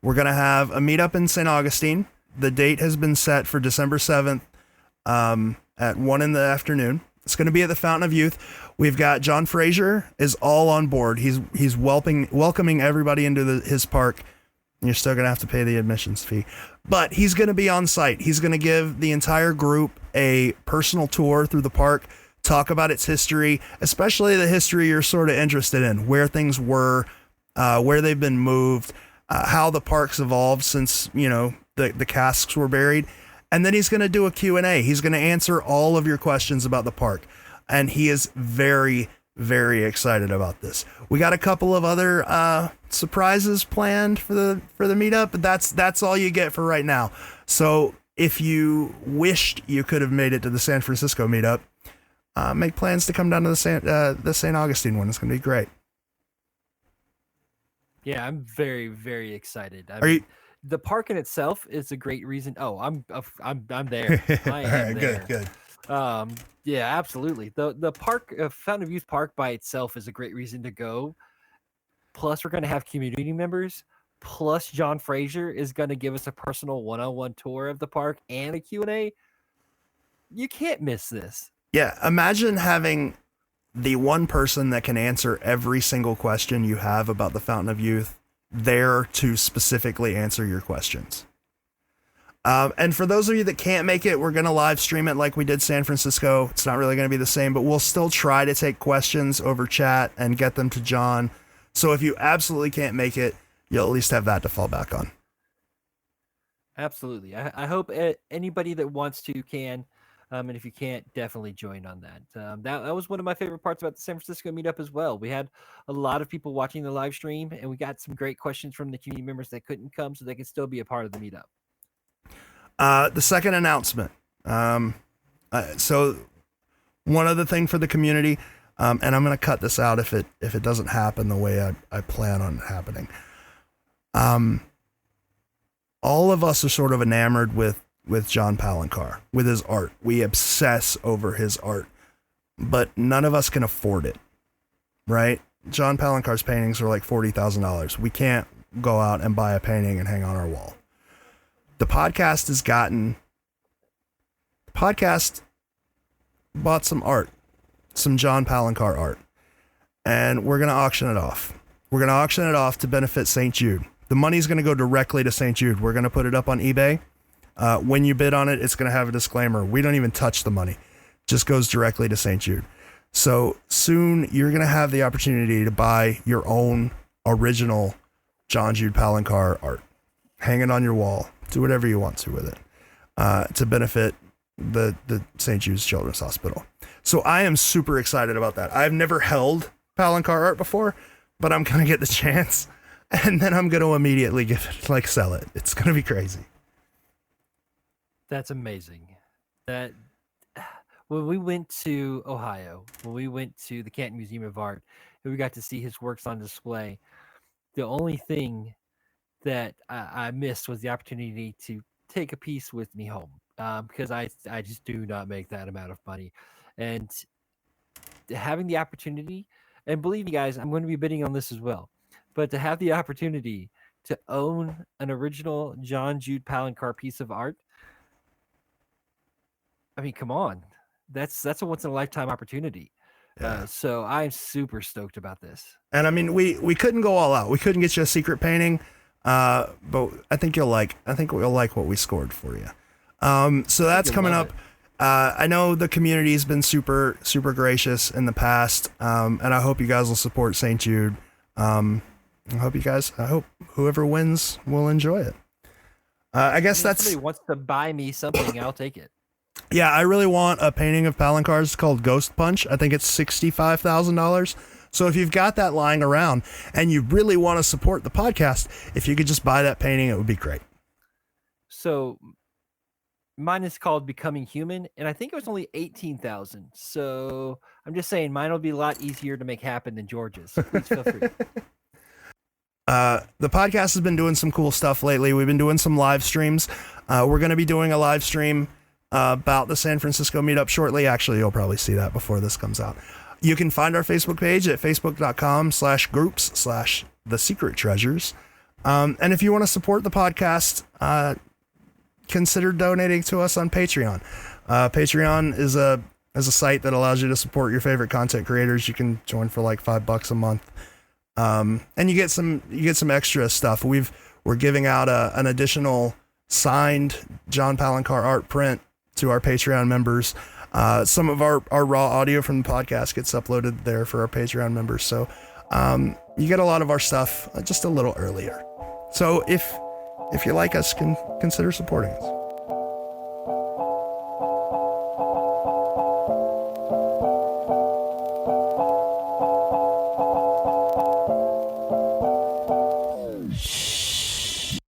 We're going to have a meetup in St. Augustine. The date has been set for December 7th at 1 in the afternoon. It's going to be at the Fountain of Youth. We've got John Fraser is all on board. He's welcoming everybody into his park. You're still going to have to pay the admissions fee, but he's going to be on site. He's going to give the entire group a personal tour through the park, talk about its history, especially the history you're sort of interested in, where things were, where they've been moved, how the park's evolved since, the casks were buried. And then he's going to do a Q&A. He's going to answer all of your questions about the park. And he is very, very excited about this. We got a couple of other surprises planned for the meetup, but that's all you get for right now. So if you wished you could have made it to the San Francisco meetup, make plans to come down to the St. Augustine one. It's going to be great. Yeah, I'm very, very excited. The park in itself is a great reason. Oh, I'm there. I am there. Good. Yeah, absolutely. The park, Fountain of Youth Park by itself is a great reason to go. Plus, we're going to have community members. Plus, John Fraser is going to give us a personal one-on-one tour of the park and a Q&A. You can't miss this. Yeah, imagine having the one person that can answer every single question you have about the Fountain of Youth there to specifically answer your questions. And for those of you that can't make it, we're going to live stream it like we did San Francisco. It's not really going to be the same, but we'll still try to take questions over chat and get them to John. So if you absolutely can't make it, you'll at least have that to fall back on. Absolutely. I hope anybody that wants to can. And if you can't, definitely join on that. That was one of my favorite parts about the San Francisco meetup as well. We had a lot of people watching the live stream, and we got some great questions from the community members that couldn't come, so they could still be a part of the meetup. The second announcement. So one other thing for the community, and I'm going to cut this out if it doesn't happen the way I plan on it happening. All of us are sort of enamored with John Palancar, with his art. We obsess over his art, but none of us can afford it, right? John Palancar's paintings are like $40,000. We can't go out and buy a painting and hang on our wall. The podcast bought some art, some John Palancar art, and we're going to auction it off. We're going to auction it off to benefit St. Jude. The money's going to go directly to St. Jude. We're going to put it up on eBay. When you bid on it, it's going to have a disclaimer. We don't even touch the money. It just goes directly to St. Jude. So soon you're going to have the opportunity to buy your own original John Jude Palancar art. Hang it on your wall. Do whatever you want to with it, to benefit, the St. Jude's Children's Hospital. So I am super excited about that. I've never held Palancar art before, but I'm going to get the chance, and then I'm going to immediately sell it. It's going to be crazy. That's amazing. That when we went to Ohio, when we went to the Canton Museum of Art, and we got to see his works on display, the only thing that I missed was the opportunity to take a piece with me home, because I just do not make that amount of money. And having the opportunity, and believe me guys, I'm going to be bidding on this as well, but to have the opportunity to own an original John Jude Palancar piece of art, I mean, come on, that's a once in a lifetime opportunity. Yeah. So I'm super stoked about this. And I mean, we couldn't go all out. We couldn't get you a secret painting, but I think we'll like what we scored for you. So that's coming up. I know the community has been super, super gracious in the past. And I hope you guys will support St. Jude. I hope whoever wins will enjoy it. I guess if somebody wants to buy me something, I'll take it. Yeah, I really want a painting of Palancar's called Ghost Punch. I think it's $65,000. So if you've got that lying around and you really want to support the podcast, if you could just buy that painting, it would be great. So mine is called Becoming Human, and I think it was only 18,000. So I'm just saying mine will be a lot easier to make happen than George's. Please feel free. The podcast has been doing some cool stuff lately. We've been doing some live streams. We're going to be doing a live stream about the San Francisco meetup shortly. Actually, you'll probably see that before this comes out. You can find our Facebook page at facebook.com/groups/The Secret Treasures. And if you want to support the podcast, consider donating to us on Patreon. Patreon is a site that allows you to support your favorite content creators. You can join for like $5 a month. And you get some extra stuff. We're giving out an additional signed John Palancar art print to our Patreon members. Some of our raw audio from the podcast gets uploaded there for our Patreon members. So you get a lot of our stuff just a little earlier. So if you like us, consider supporting us.